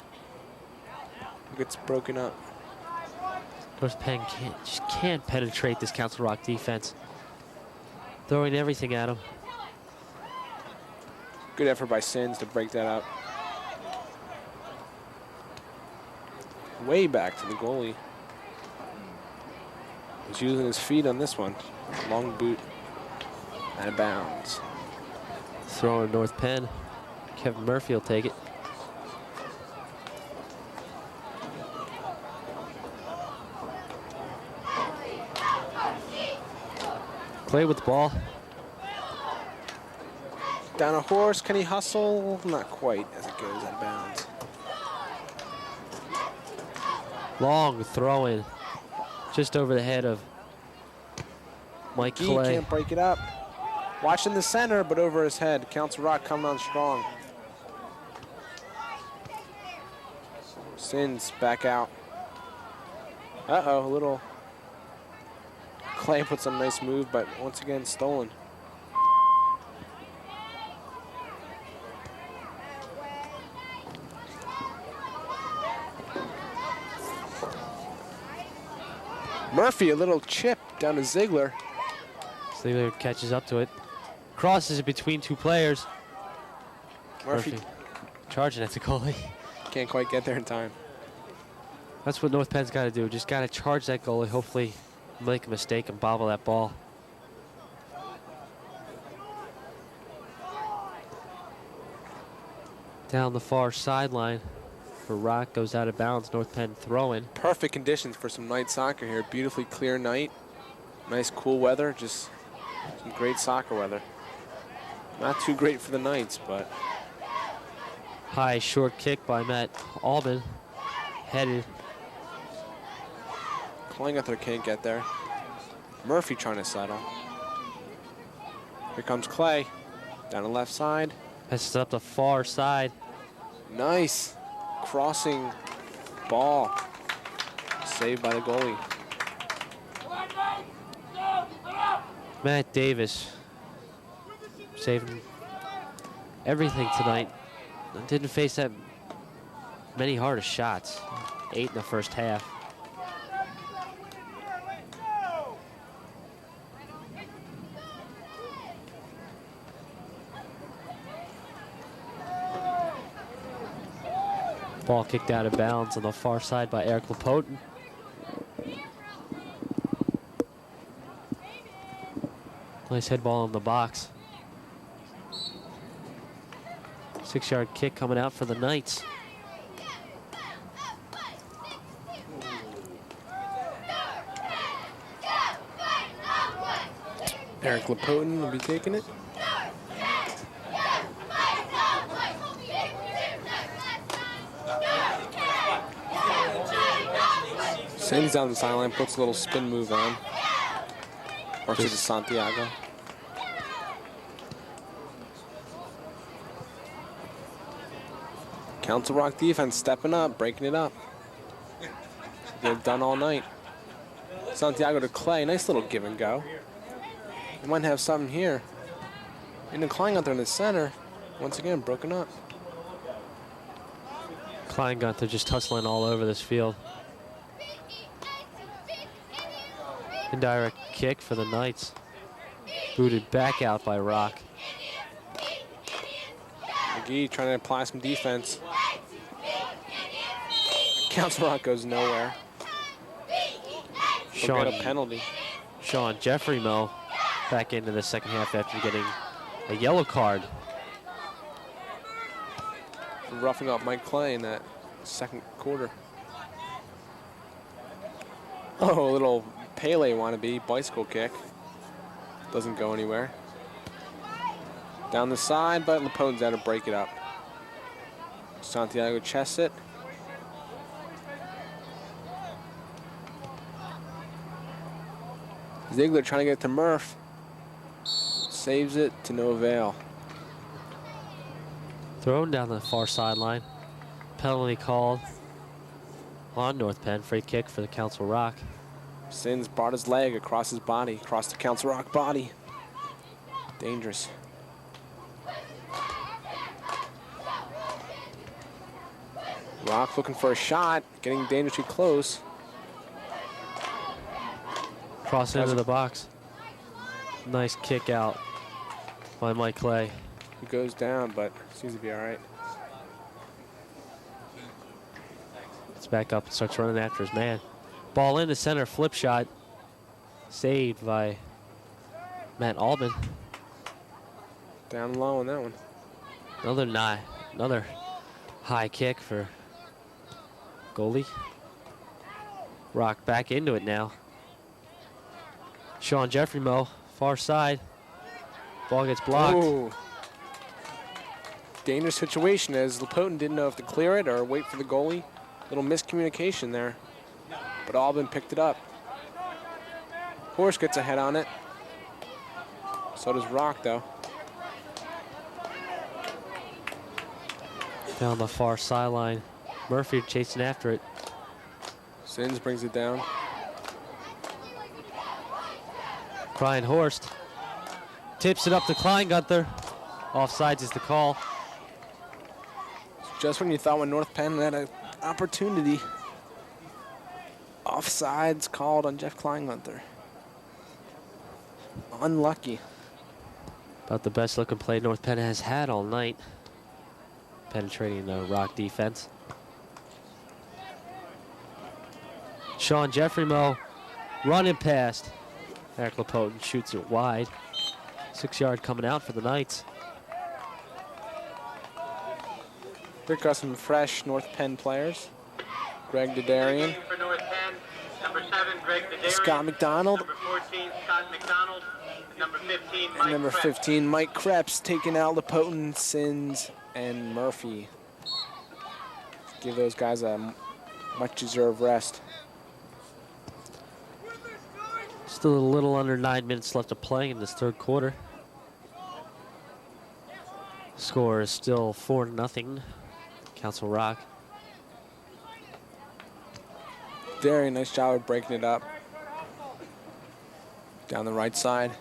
Gets broken up. North Penn just can't penetrate this Council Rock defense. Throwing everything at him. Good effort by Sins to break that up. Way back to the goalie. He's using his feet on this one. Long boot. Out of bounds. Throwing North Penn. Kevin Murphy will take it. Clay with the ball. Down a horse, can he hustle? Not quite as it goes out of bounds. Long throw in. Just over the head of Mike He Clay. can't break it up. Watching the center, but over his head. Council Rock coming on strong. Sins back out. Uh-oh, a little. Clay puts a nice move, but once again stolen. Murphy, a little chip down to Ziegler. Ziegler catches up to it. Crosses it between two players. Murphy charging at the goalie. can't quite get there in time. That's what North Penn's got to do. Just got to charge that goalie. Hopefully make a mistake and bobble that ball. Down the far sideline for Rock, goes out of bounds. North Penn throwing. Perfect conditions for some night soccer here. Beautifully clear night. Nice cool weather. Just some great soccer weather. Not too great for the Knights, but. High short kick by Matt Albin. Headed. Kleingunther can't get there. Murphy trying to settle. Here comes Clay. Down the left side. Passes it up the far side. Nice crossing ball. Saved by the goalie. Matt Davis saving everything tonight. Didn't face that many hard shots. 8 in the first half. Ball kicked out of bounds on the far side by Eric Lapotin. Nice head ball in the box. 6-yard kick coming out for the Knights. Eric Lapotin will be taking it. Sends down the sideline, puts a little spin move on. Works it to Santiago. Council Rock defense stepping up, breaking it up. They've done all night. Santiago to Clay, nice little give and go. They might have something here. And Kleingunther in the center, once again broken up. Kleingunther just hustling all over this field. Indirect kick for the Knights. Booted back out by Rock. McGee trying to apply some defense. Council Rock goes nowhere. They'll get a penalty. Sean Jeffrey-Mo back into the second half after getting a yellow card. Roughing up Mike Clay in that second quarter. Oh, a little Pele wannabe bicycle kick. Doesn't go anywhere. Down the side, but Lapotin's out to break it up. Santiago chests it. Ziegler trying to get it to Murph. Saves it to no avail. Thrown down the far sideline. Penalty called on North Penn. Free kick for the Council Rock. Sins brought his leg across his body, across the Council Rock body. Dangerous. Rock looking for a shot, getting dangerously close. Cross into the box. Nice kick out by Mike Clay. He goes down, but seems to be all right. It's back up and starts running after his man. Ball in the center, flip shot. Saved by Matt Albin. Down low on that one. Another high kick for goalie. Rock back into it now. Sean Jeffrey-Mo, far side. Ball gets blocked. Ooh. Dangerous situation as Lapotin didn't know if to clear it or wait for the goalie. Little miscommunication there. But Albin picked it up. Horse gets a head on it. So does Rock, though. Down the far sideline. Murphy chasing after it. Sins brings it down. Brian Horst tips it up to Kleingunther. Offsides is the call. Just when you thought when North Penn had an opportunity. Offsides called on Jeff Kleingunther. Unlucky. About the best looking play North Penn has had all night. Penetrating the Rock defense. Sean Jeffrey-Mo running past. Eric Lapotin shoots it wide. 6-yard coming out for the Knights. Here got some fresh North Penn players. Greg Dadarian. For North Penn, number 7, Greg Dadarian. Scott McDonald. Number 14, Scott McDonald. And number 15, Mike And number Krebs. 15, Mike Krebs, taking out Lapotin, Sins, and Murphy. Give those guys a much-deserved rest. Still a little under 9 minutes left to play in this third quarter. Score is still 4-0. Council Rock. Very nice job of breaking it up. Down the right side.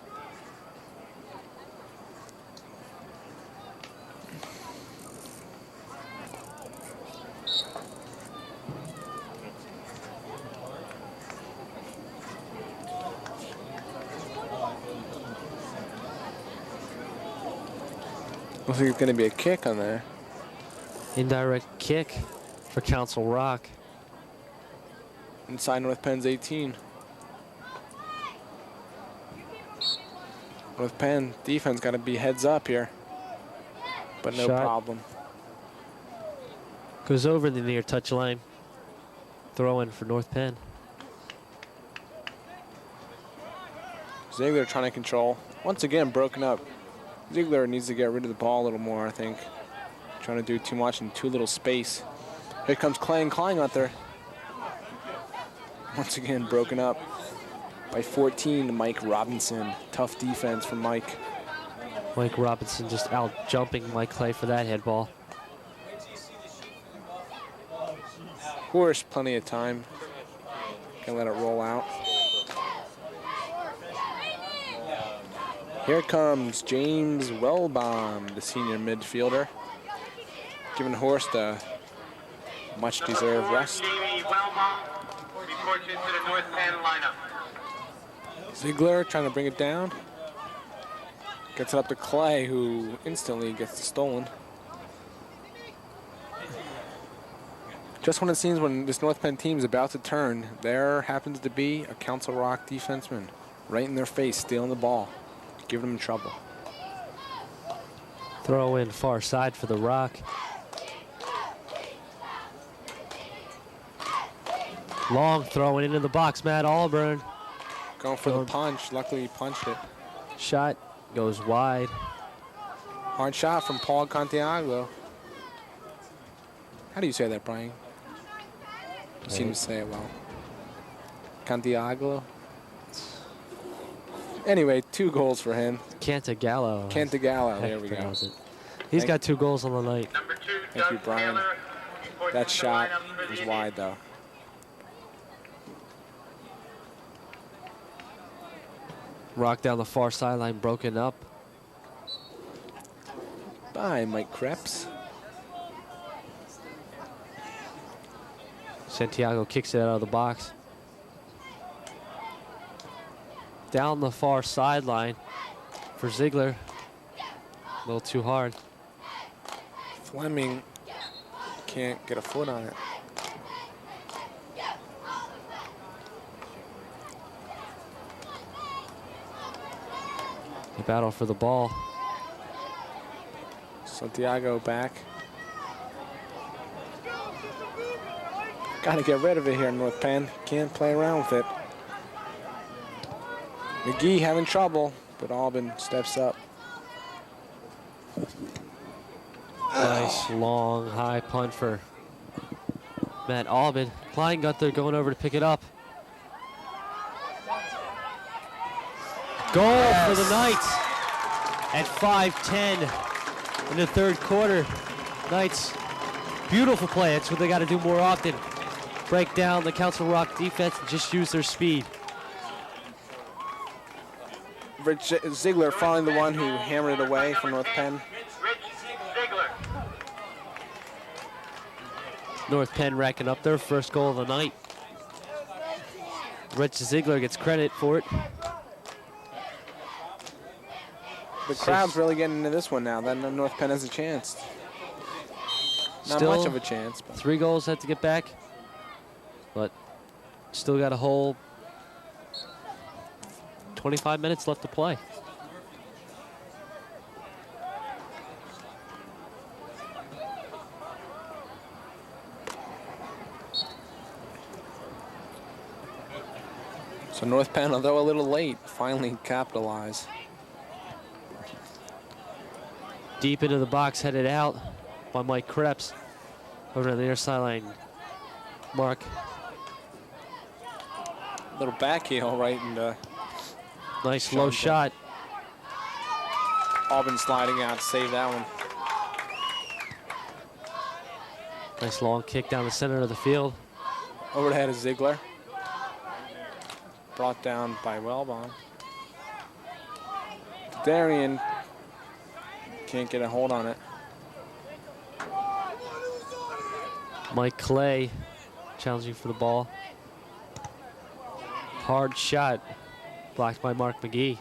Looks like it's going to be a kick on there. Indirect kick for Council Rock. Inside North Penn's 18. North Penn defense got to be heads up here. But no Shot. problem. Goes over the near touch line. Throw in for North Penn. Ziegler trying to control. Once again, broken up. Ziegler needs to get rid of the ball a little more, I think. Trying to do too much in too little space. Here comes Clay and Klein out there. Once again, broken up by 14 to Mike Robinson. Tough defense from Mike. Mike Robinson just out jumping Mike Clay for that head ball. Horse, plenty of time. Can let it roll out. Here comes James Wellbaum, the senior midfielder, giving Horst a much-deserved rest. Jamie Wellbaum reports into the North Penn lineup. Ziegler trying to bring it down. Gets it up to Clay, who instantly gets it stolen. Just when it seems when this North Penn team is about to turn, there happens to be a Council Rock defenseman right in their face, stealing the ball, giving them trouble. Throw in far side for the Rock. Long throwing into the box, Matt Alburn. Going for the punch. Luckily, he punched it. Shot goes wide. Hard shot from Paul Contiago. How do you say that, Brian? You seem to say it well. Contiago. Anyway, 2 goals for him. Cantagallo. Cantagallo, there we go. Pronounce it. He's got 2 goals on the night. Number 2, Thank you, Doug Brian. Taylor reports That into the shot lineup for the was Indians. wide, though. Rock down the far sideline, broken up. By Mike Krebs. Santiago kicks it out of the box. Down the far sideline for Ziegler. A little too hard. Fleming can't get a foot on it. The battle for the ball. Santiago back. Got to get rid of it here in North Penn. Can't play around with it. McGee having trouble, but Albin steps up. Nice long high punt for Matt Albin. Klein got there going over to pick it up. Goal for the Knights at 5:10 in the third quarter. Knights, beautiful play. That's what they got to do more often. Break down the Council Rock defense and just use their speed. Rich Ziegler finally the one who hammered it away from North Penn. Rich Ziegler. North Penn racking up their first goal of the night. Rich Ziegler gets credit for it. The crowd's really getting into this one now. Then North Penn has a chance. Not Still much of a chance, but 3 goals had to get back, but still got a whole 25 minutes left to play. so North Penn, although a little late, finally capitalize. Deep into the box, headed out by Mike Krebs. Over on the near sideline, Mark. Little back heel right into Nice low shot. Albin sliding out to save that one. Nice long kick down the center of the field. Over the head of Ziegler. Brought down by Wellbaum. Darian can't get a hold on it. Mike Clay challenging for the ball. Hard shot, blocked by Mark McGee.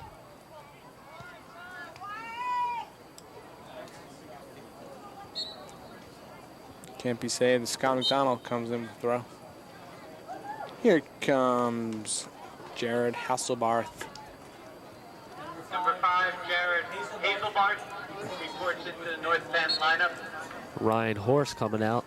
Can't be saved. Scott McDonald comes in with the throw. Here comes Jared Hasselbarth. Number 5, Jared Hazelbart, reports into the North Penn lineup. Ryan Horse coming out.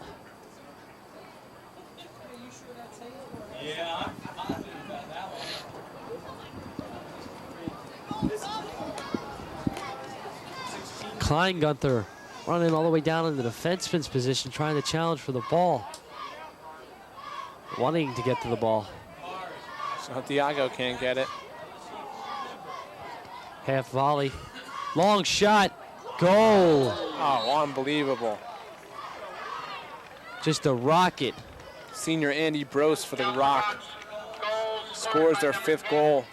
Klein Gunther running all the way down in the defenseman's position, trying to challenge for the ball. Wanting to get to the ball. Santiago can't get it. Half volley. Long shot. Goal. Oh, unbelievable. Just a rocket. Senior Andy Brose for the Rock scores their 5th goal.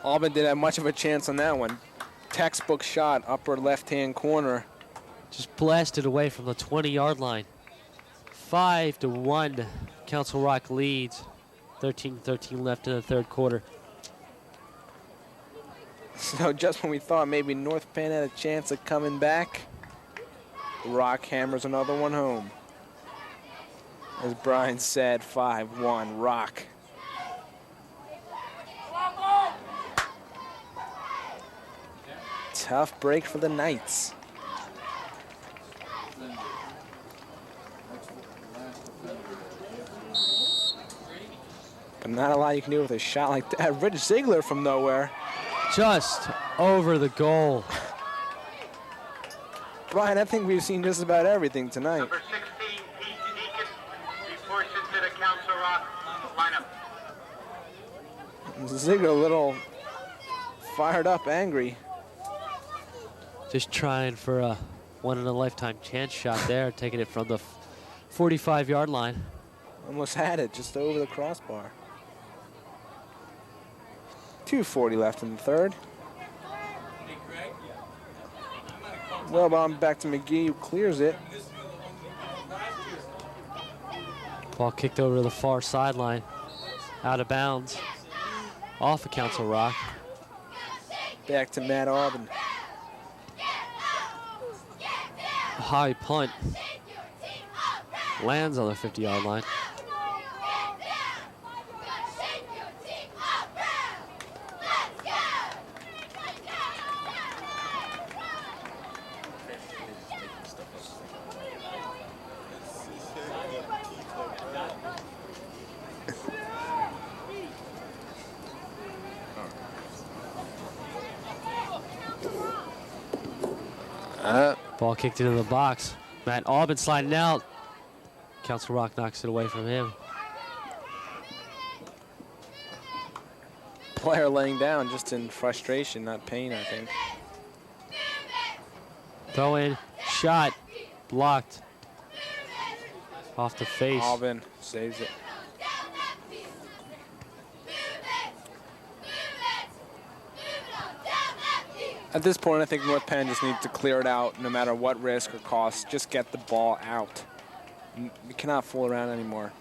Auburn didn't have much of a chance on that one. Textbook shot, upper left-hand corner. Just blasted away from the 20-yard line. 5-1. Council Rock leads. 13-13 left in the third quarter. So just when we thought maybe North Penn had a chance of coming back, the Rock hammers another one home. As Brian said, 5-1 Rock. Tough break for the Knights. But not a lot you can do with a shot like that. Rich Ziegler from nowhere. Just over the goal. Brian, I think we've seen just about everything tonight. Number 16, Pete Deacon, reports into the Council Rock lineup. Ziegler a little fired up, angry. Just trying for a one-in-a-lifetime chance shot there, taking it from the 45-yard line. Almost had it, just over the crossbar. 2:40 left in the third. Well, bomb back to McGee, who clears it. Ball kicked over to the far sideline, out of bounds, off of Council Rock. Back to Matt Auburn. A high punt. Lands on the 50-yard line. Ball kicked into the box. Matt Auburn sliding out. Council Rock knocks it away from him. Player laying down just in frustration, not pain, I think. Throw in, shot, blocked. Off the face. Auburn saves it. At this point, I think North Penn just needs to clear it out no matter what risk or cost. Just get the ball out. We cannot fool around anymore.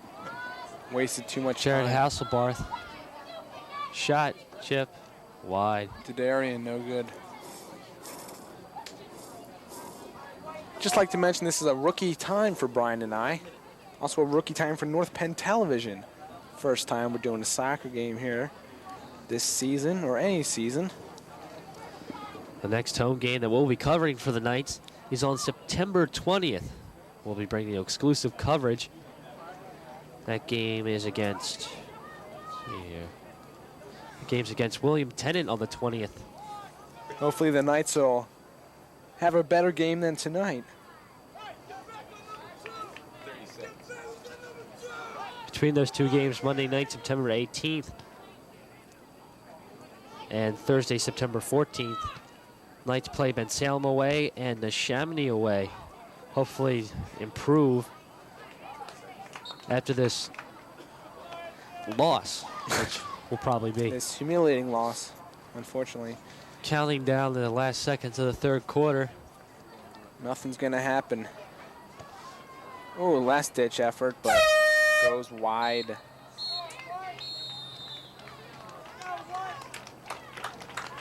Wasted too much Jared time. Hasselbarth. Shot, chip, wide. To Darian, no good. Just like to mention this is a rookie time for Brian and I. Also a rookie time for North Penn Television. First time we're doing a soccer game here this season or any season. The next home game that we'll be covering for the Knights is on September 20th. We'll be bringing you exclusive coverage. That game is against, let's see here. The game's against William Tennant on the 20th. Hopefully the Knights will have a better game than tonight. Between those two games, Monday night, September 18th, and Thursday, September 14th, Knights play Ben Salem away and the Chamonix away. Hopefully improve after this loss, which will probably be. This humiliating loss, unfortunately. Counting down to the last seconds of the third quarter. Nothing's gonna happen. Oh, last ditch effort, but goes wide.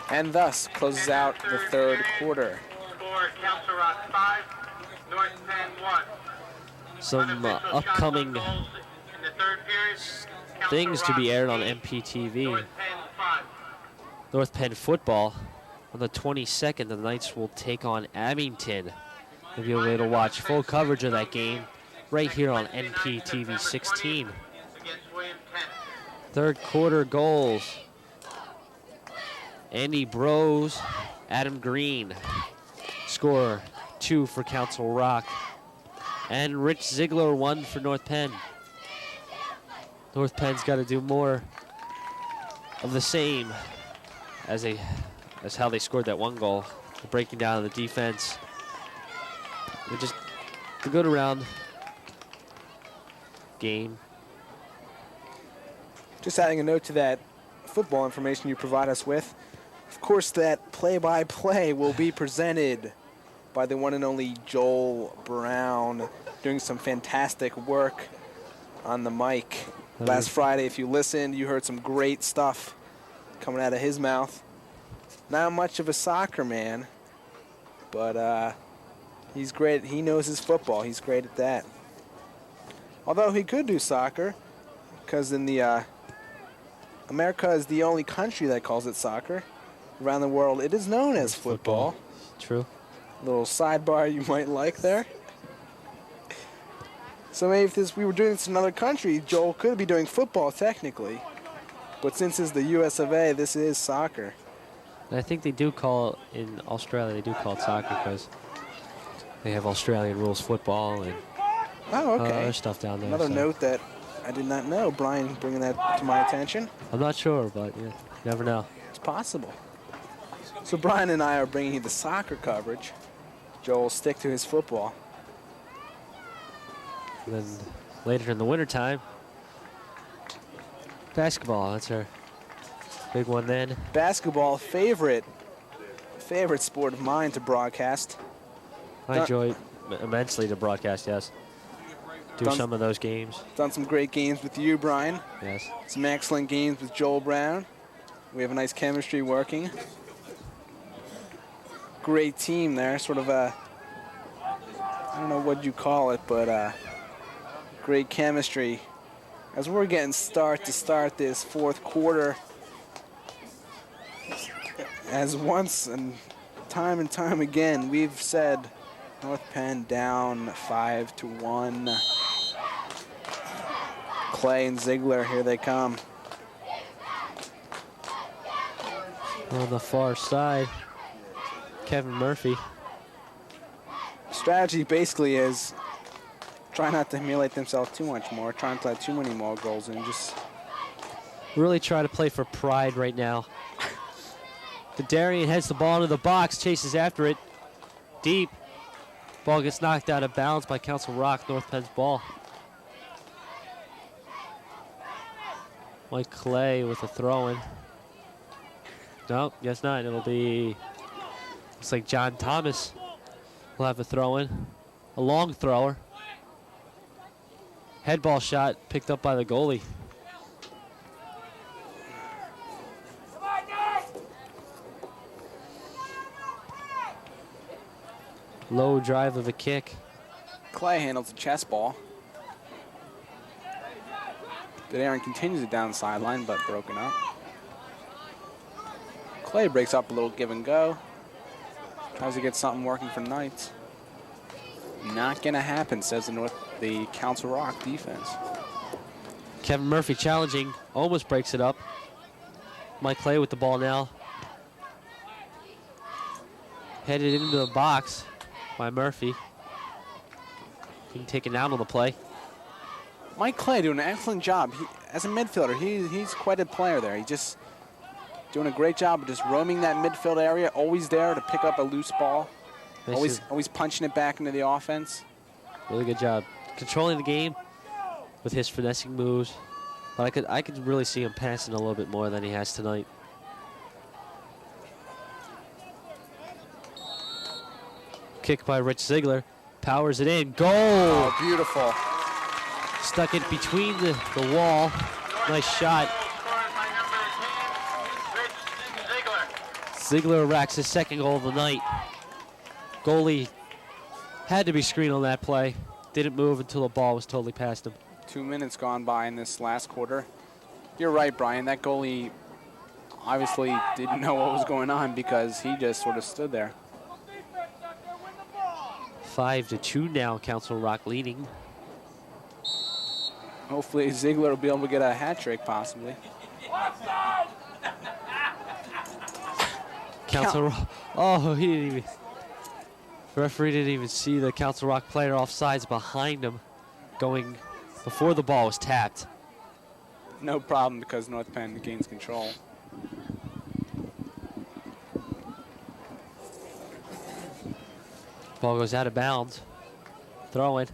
And thus closes out the third quarter. Score Council Rock 5, North Penn 1. Some Unofficial upcoming shots on goals in the third period. Council things to be Rock aired on 8, NPTV. North Penn 5. North Penn football. On the 22nd, the Knights will take on Abington. You'll be able to watch full coverage of that game right here on NPTV 16. Against William Kent. Third quarter goals. Andy Brose, Adam Green. Score 2 for Council Rock. And Rich Ziegler 1 for North Penn. North Penn's got to do more of the same as how they scored that 1 goal. They're breaking down the defense. They're just a good around game. Just adding a note to that football information you provide us with. Of course, that play-by-play will be presented by the one and only Joel Brown, doing some fantastic work on the mic. Last Friday, if you listened, you heard some great stuff coming out of his mouth. Not much of a soccer man, but he's great. He knows his football. He's great at that. Although he could do soccer, because in the America is the only country that calls it soccer. Around the world, it is known as football. True. Little sidebar you might like there. So maybe if we were doing this in another country, Joel could be doing football technically. But since it's the US of A, this is soccer. And I think they do call it, in Australia, they do call it soccer because they have Australian rules football and other stuff down there. Another note that I did not know. Brian bringing that to my attention. I'm not sure, but yeah, never know. It's possible. So Brian and I are bringing you the soccer coverage. Joel will stick to his football. And then later in the wintertime, basketball. That's our big one then. Basketball, favorite sport of mine to broadcast. I enjoy it immensely to broadcast, yes. Do some of those games. Done some great games with you, Brian. Yes. Some excellent games with Joel Brown. We have a nice chemistry working. Great team there, sort of a, I don't know what you call it, but great chemistry. As we're getting to start this fourth quarter, as once and time again, we've said North Penn down 5-1. Clay and Ziegler, here they come. On the far side, Kevin Murphy. Strategy basically is try not to humiliate themselves too much more, try not to let too many more goals in, just really try to play for pride right now. Darian heads the ball into the box, chases after it. Deep. Ball gets knocked out of bounds by Council Rock, North Penn's ball. Mike Clay with a throw-in. No, guess not. It'll be, looks like John Thomas will have a throw-in. A long thrower. Head ball shot picked up by the goalie. Low drive of a kick. Clay handles the chest ball. Aaron continues it down the sideline, but broken up. Clay breaks up a little give and go. Tries to get something working for Knights. Not gonna happen, says the Council Rock defense. Kevin Murphy challenging, almost breaks it up. Mike Clay with the ball now. Headed into the box by Murphy. Being taken out on the play. Mike Clay doing an excellent job. As a midfielder, he's quite a player there. He's just doing a great job of just roaming that midfield area, always there to pick up a loose ball. Always punching it back into the offense. Really good job. Controlling the game with his finessing moves. But I could really see him passing a little bit more than he has tonight. Kick by Rich Ziegler. Powers it in. Goal! Oh, beautiful. Stuck it between the wall. Nice shot. Ziegler racks his second goal of the night. Goalie Had to be screened on that play. Didn't move until the ball was totally past him. 2 minutes gone by in this last quarter. You're right, Brian. That goalie obviously didn't know what was going on because he just sort of stood there. 5-2 now, Council Rock leading. Hopefully Ziegler will be able to get a hat trick, possibly. Council Rock. Oh, he didn't even. The referee didn't even see the Council Rock player offsides behind him going before the ball was tapped. No problem because North Penn gains control. Ball goes out of bounds. Throw in.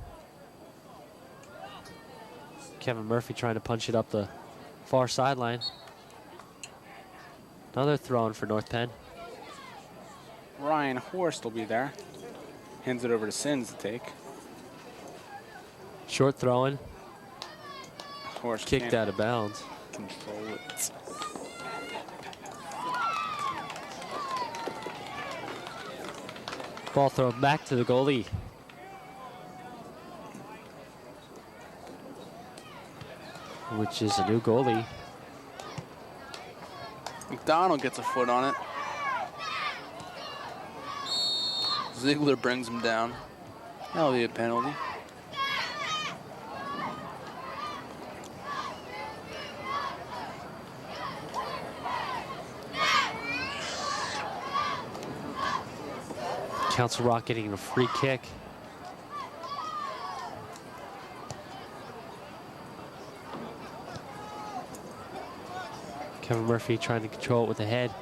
Kevin Murphy trying to punch it up the far sideline. Another throw in for North Penn. Ryan Horst will be there. Hands it over to Sins to take. Short throw in. Horst kicked out of bounds. Control it. Ball thrown back to the goalie. Which is a new goalie. McDonald gets a foot on it. Ziegler brings him down. That'll be a penalty. Council Rock getting a free kick. Kevin Murphy trying to control it with the head.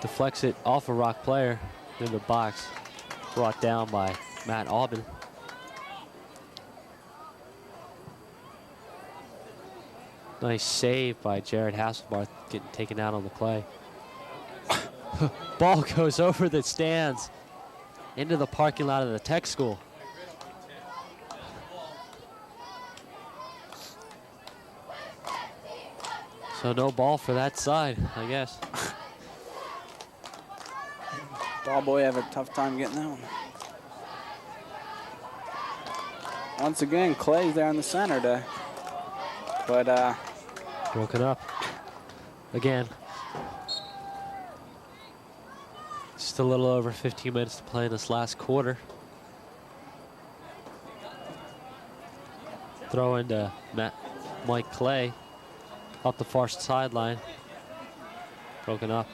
Deflects it off a Rock player into the box. Brought down by Matt Aubin. Nice save by Jared Hasselbarth, getting taken out on the play. Ball goes over the stands into the parking lot of the tech school. So no ball for that side, I guess. Ball boy have a tough time getting that one. Once again, Clay's there in the center to, but broken up again. Just a little over 15 minutes to play in this last quarter. Throw into Mike Clay up the far sideline. Broken up.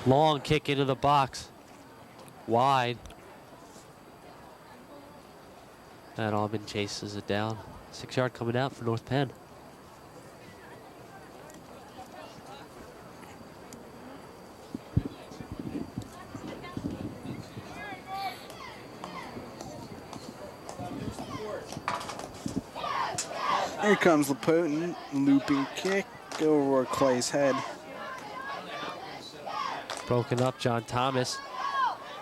Long kick into the box. Wide. Matt Aubin chases it down. 6 yard coming out for North Penn. Here comes Lapotin, looping kick over Clay's head. Broken up, John Thomas.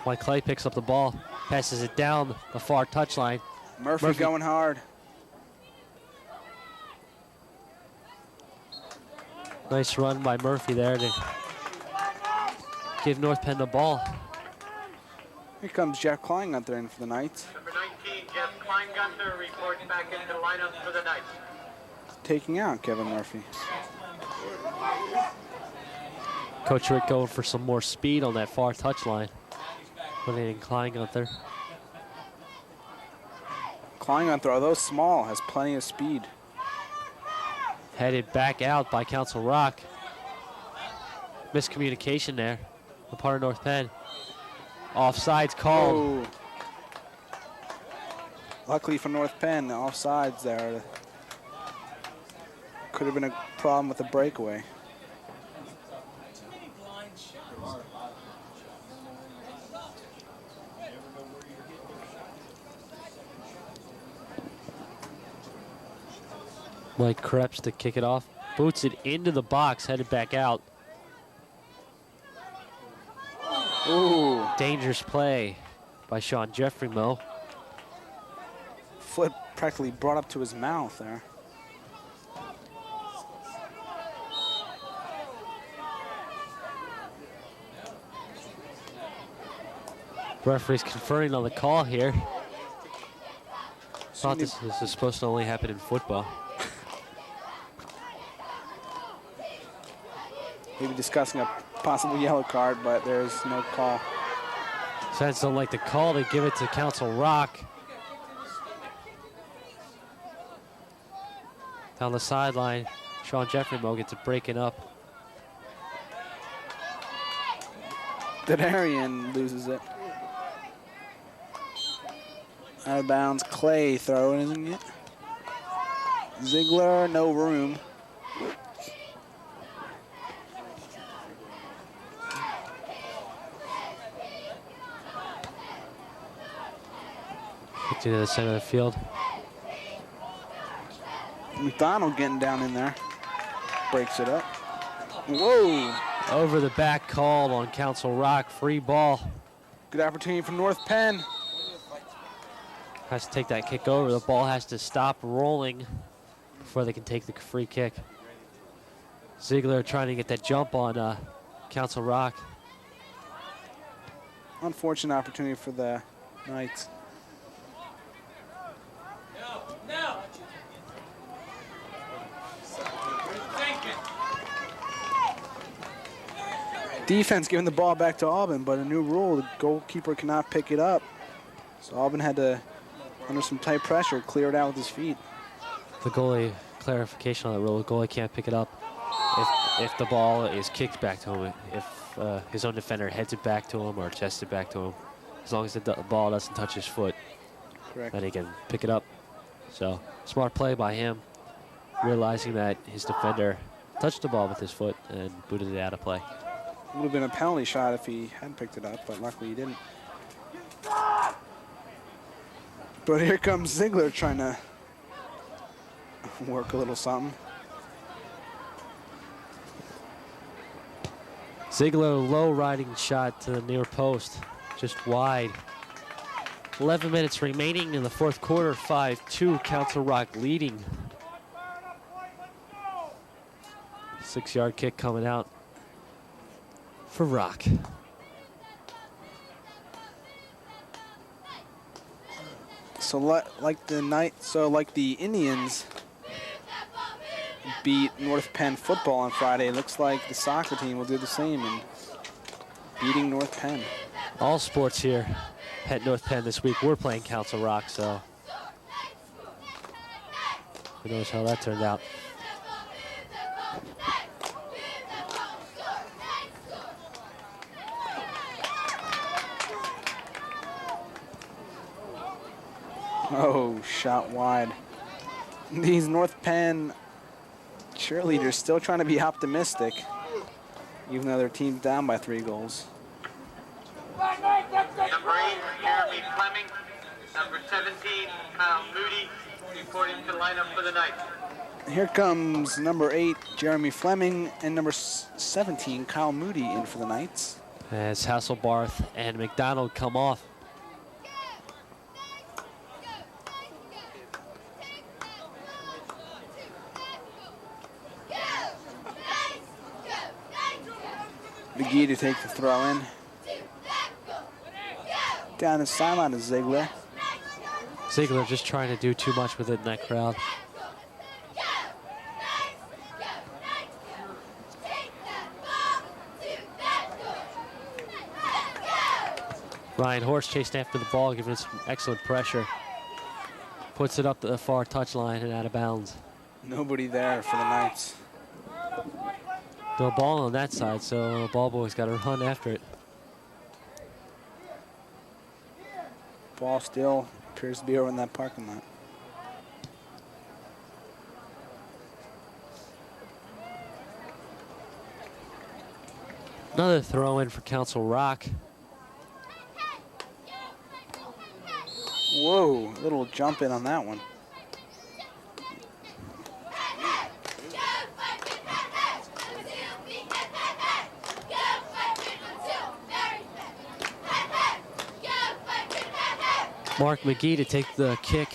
Mike Clay picks up the ball, passes it down the far touchline. Murphy going hard. Nice run by Murphy there to give North Penn the ball. Here comes Jeff Kleingunther in for the Knights. Number 19, Jeff Kleingunther, reports back into the lineup for the Knights. Taking out Kevin Murphy. Coach Rick going for some more speed on that far touchline. Putting in Kleingunther. Kleingunther, although small, has plenty of speed. Headed back out by Council Rock. Miscommunication there on the part of North Penn. Offsides called. Oh. Luckily for North Penn, the offsides there. Could have been a problem with the breakaway. Mike Krebs to kick it off. Boots it into the box, headed back out. Ooh. Dangerous play by Sean Jeffrey Mo. foot practically brought up to his mouth there. Referee's conferring on the call here. Thought this was supposed to only happen in football. Maybe discussing a possible yellow card, but there's no call. Fans don't like the call. They give it to Council Rock. Down the sideline, Sean Jeffreymo gets it breaking up. Dadarian loses it. Out of bounds, Clay throwing it. Ziegler, no room. Gets to the center of the field. McDonald getting down in there. Breaks it up. Whoa! Over the back call on Council Rock, free ball. Good opportunity for North Penn. Has to take that kick over. The ball has to stop rolling before they can take the free kick. Ziegler trying to get that jump on Council Rock. Unfortunate opportunity for the Knights. Defense giving the ball back to Auburn, but a new rule, the goalkeeper cannot pick it up. So Auburn had to, under some tight pressure, clear it out with his feet. The goalie, clarification on the rule, the goalie can't pick it up if the ball is kicked back to him, if his own defender heads it back to him or chests it back to him. As long as the ball doesn't touch his foot, correct, then he can pick it up. So, smart play by him, realizing that his defender touched the ball with his foot and booted it out of play. Would have been a penalty shot if he had picked it up, but luckily he didn't. But here comes Ziegler trying to work a little something. Ziegler, low riding shot to the near post, just wide. 11 minutes remaining in the fourth quarter, 5-2, Council Rock leading. 6-yard kick coming out for Rock. So like the Indians beat North Penn football on Friday, it looks like the soccer team will do the same in beating North Penn. All sports here at North Penn this week. We're playing Council Rock, so who knows how that turned out. Oh, shot wide. These North Penn cheerleaders still trying to be optimistic, even though their team's down by 3 goals. Number 8, Jeremy Fleming. Number 17, Kyle Moody, reporting to lineup for the night. Here comes number 8, Jeremy Fleming, and number 17, Kyle Moody, in for the Knights. As Hasselbarth and McDonald come off. McGee to take the throw in. Down the sideline is Ziegler. Ziegler just trying to do too much with it in that crowd. Ryan Horst chasing after the ball, giving it some excellent pressure. Puts it up to the far touchline and out of bounds. Nobody there for the Knights. No ball on that side, so ball boy's got to run after it. Ball still appears to be over in that parking lot. Another throw in for Council Rock. Whoa, a little jump in on that one. Mark McGee to take the kick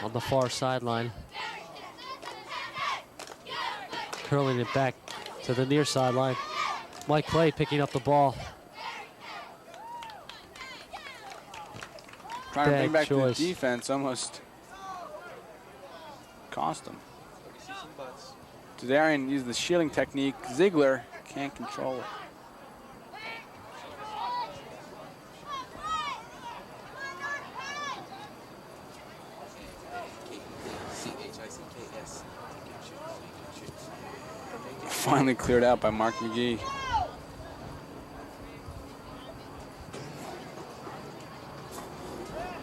on the far sideline. Curling it back to the near sideline. Mike Clay picking up the ball. Trying to bring Bad back choice. the defense, almost cost him. Zadarian used the shielding technique. Ziegler can't control it. Finally cleared out by Mark McGee.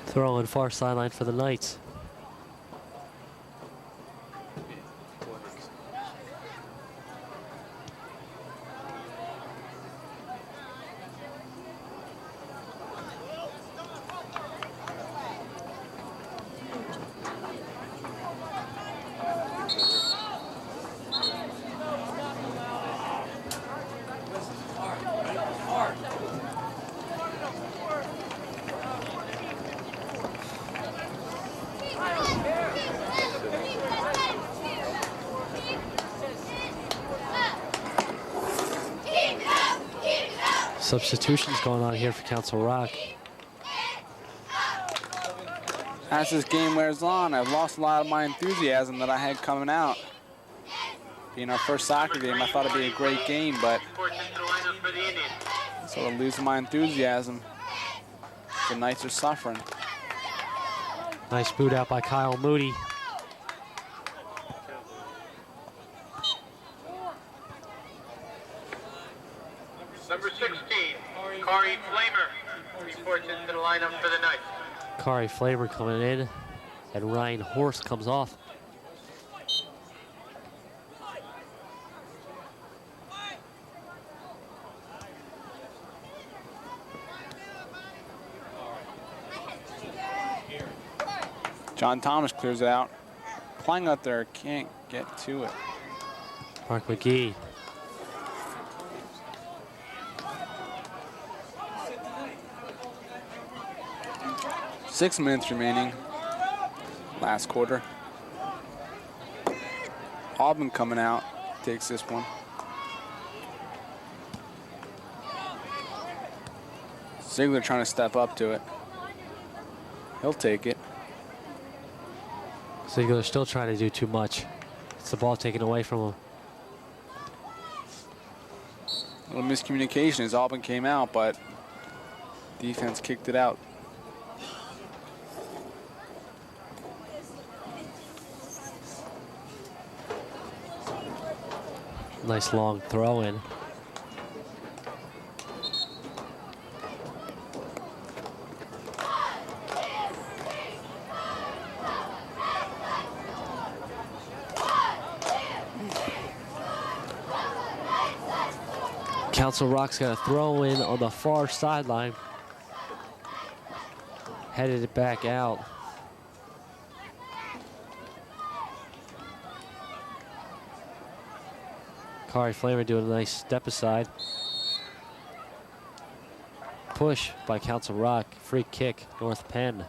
Throw in far sideline for the Knights. Substitutions going on here for Council Rock. As this game wears on, I've lost a lot of my enthusiasm that I had coming out. Being our first soccer game, I thought it'd be a great game, but I'm sort of losing my enthusiasm. The Knights are suffering. Nice boot out by Kyle Moody. Number 16, Kari Flamer, reports into the lineup for the Knights. Kari Flamer coming in, and Ryan Horst comes off. John Thomas clears it out. Playing out there can't get to it. Mark McGee. Six minutes remaining. Last quarter. Auburn coming out. Takes this one. Ziegler trying to step up to it. He'll take it. Ziegler still trying to do too much. It's the ball taken away from him. A little miscommunication as Auburn came out, but defense kicked it out. Nice long throw in. Council Rock's got a throw in on the far sideline. Headed it back out. Kari Flamer doing a nice step aside. Push by Council Rock. Free kick, North Penn.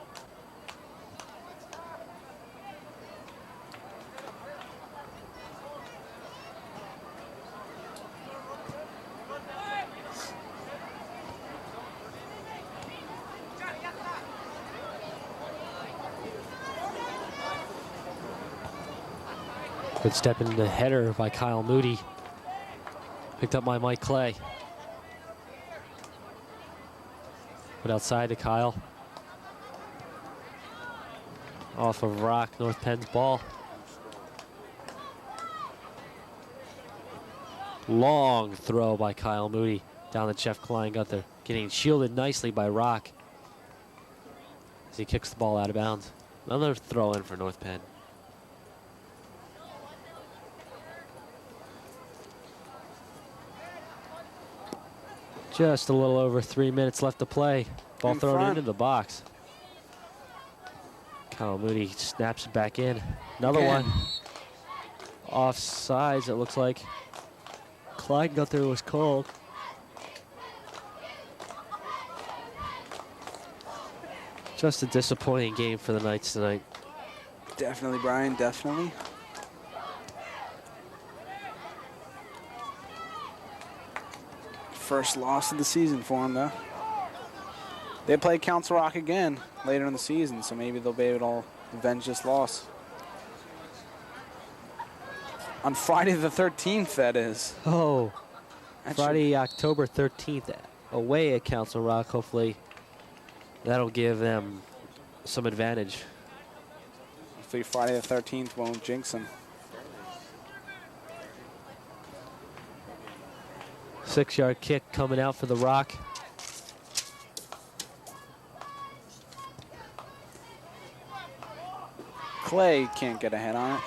Good step in the header by Kyle Moody. Picked up by Mike Clay. Put outside to Kyle. Off of Rock, North Penn's ball. Long throw by Kyle Moody down to Jeff Kleingunther. Getting shielded nicely by Rock as he kicks the ball out of bounds. Another throw in for North Penn. Just a little over 3 minutes left to play. Ball In thrown front. into the box. Kyle Moody snaps it back in. Another Again. one. Offsides, it looks like. Kleingunther was called. Just a disappointing game for the Knights tonight. Definitely, Brian, definitely. First loss of the season for them, though. They play Council Rock again later in the season, so maybe they'll be able to avenge this loss. On Friday the 13th, that is. Oh, Friday, October 13th, away at Council Rock. Hopefully that'll give them some advantage. Hopefully Friday the 13th won't jinx them. 6-yard kick coming out for the Rock. Clay can't get ahead on it.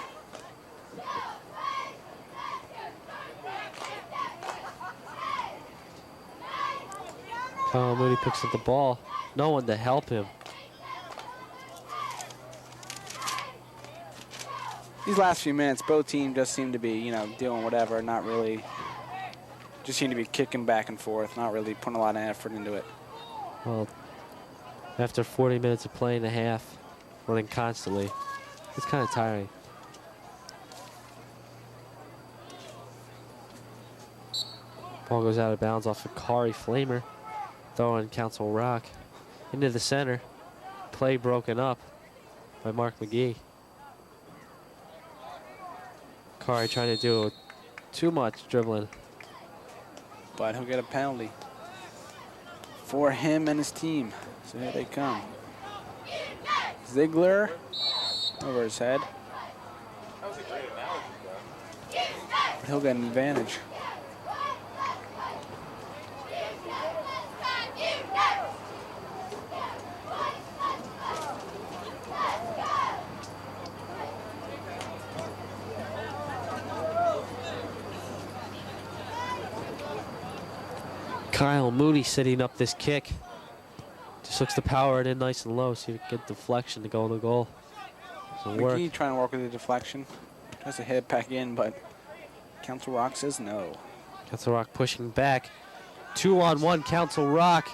Kyle Moody picks up the ball. No one to help him. These last few minutes, both teams just seem to be, doing whatever, not really, just seem to be kicking back and forth, not really putting a lot of effort into it. Well, after 40 minutes of play and a half, running constantly, it's kind of tiring. Ball goes out of bounds off of Kari Flamer. Throwing Council Rock into the center. Play broken up by Mark McGee. Kari trying to do too much dribbling. But he'll get a penalty for him and his team. So here they come. Ziegler over his head. But he'll get an advantage. Kyle Moody setting up this kick. Just looks to power it in nice and low so you get deflection to go to goal. McGee trying to work with the deflection. Tries to hit it back in, but Council Rock says no. Council Rock pushing back. 2-on-1 Council Rock.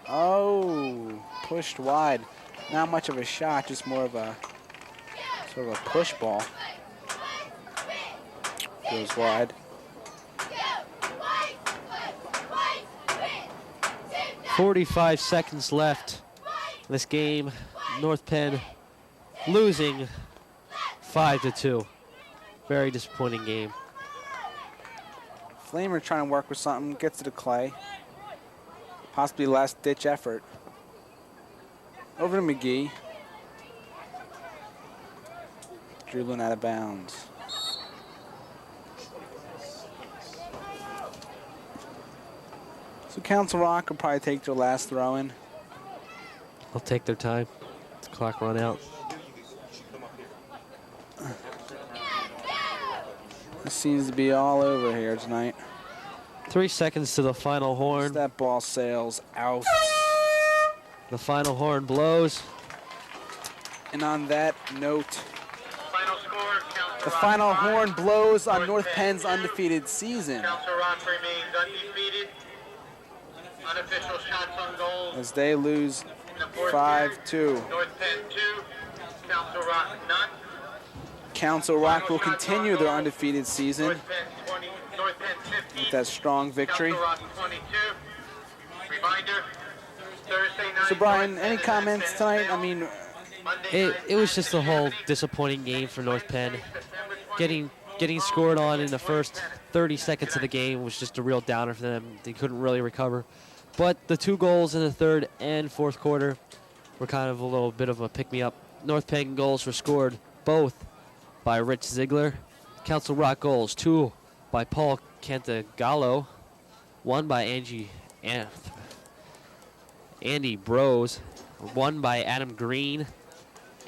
Oh, pushed wide. Not much of a shot, just more of a sort of a push ball. Goes wide. 45 seconds left in this game. North Penn losing 5-2. Very disappointing game. Flamer trying to work with something, gets to the Clay. Possibly last ditch effort. Over to McGee. Dribbling out of bounds. So Council Rock will probably take their last throw in. They'll take their time. The clock run out. This seems to be all over here tonight. 3 seconds to the final horn. As that ball sails out. The final horn blows. And on that note, the final horn blows on North Penn's undefeated season. Council Rock remains undefeated. Unofficial shots on goal. As they lose 5-2. North Penn 2, Council Rock none. Council Rock will continue their undefeated season North Penn 15. with that strong victory. Council Rock 22. Reminder, Thursday night. So Brian, any comments tonight? I mean, it was just a whole disappointing game for North Penn. Getting scored on in the first 30 seconds of the game was just a real downer for them. They couldn't really recover. But the 2 goals in the third and fourth quarter were kind of a little bit of a pick-me-up. North Penn goals were scored both by Rich Ziegler. Council Rock goals, 2 by Paul Cantagallo, 1 by Andy Bros, 1 by Adam Green,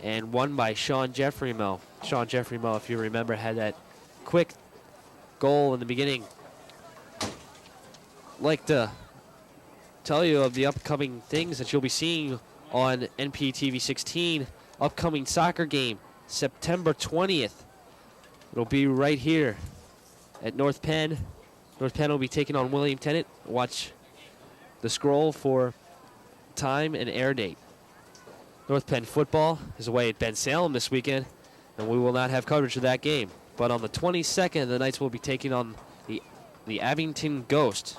and 1 by Sean Jeffreymo. Sean Jeffreymo, if you remember, had that quick goal in the beginning. Like to tell you of the upcoming things that you'll be seeing on NPTV 16. Upcoming soccer game, September 20th. It'll be right here at North Penn. North Penn will be taking on William Tennant. Watch the scroll for time and air date. North Penn football is away at Ben Salem this weekend, and we will not have coverage of that game. But on the 22nd, the Knights will be taking on the Abington Ghost.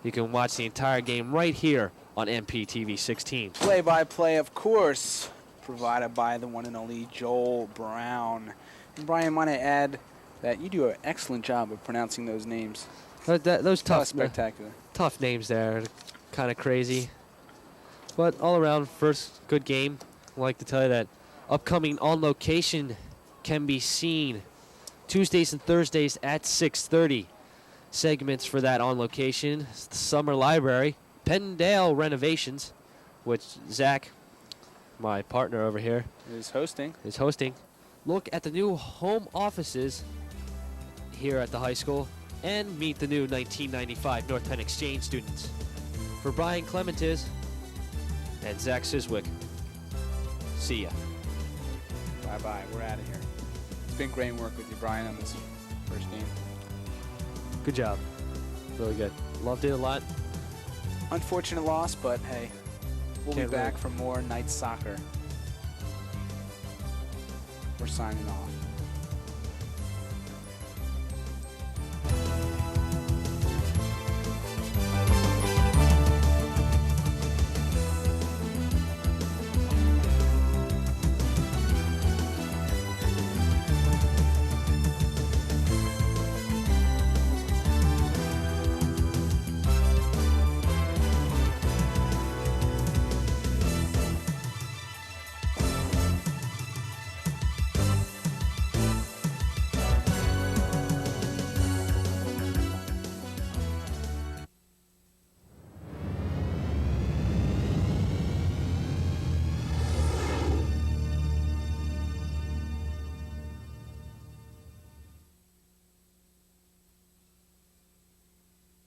You can watch the entire game right here on NPTV 16. Play-by-play, of course, provided by the one and only Joel Brown. And Brian, might I add that you do an excellent job of pronouncing those names. Those Spectacular. Tough names there, kind of crazy. But all around, first good game. I'd like to tell you that upcoming On Location can be seen Tuesdays and Thursdays at 6:30. Segments for that On Location. It's the Summer Library, Penndale renovations, which Zach, my partner over here, is hosting. Look at the new home offices here at the high school and meet the new 1995 North Penn Exchange students. For Brian Clementiz and Zach Siswick, see ya. Bye-bye. We're out of here. It's been great work with you, Brian, on this first game. Good job. Really good. Loved it a lot. Unfortunate loss, but hey, we'll be Can't back really- for more Knights soccer. We're signing off.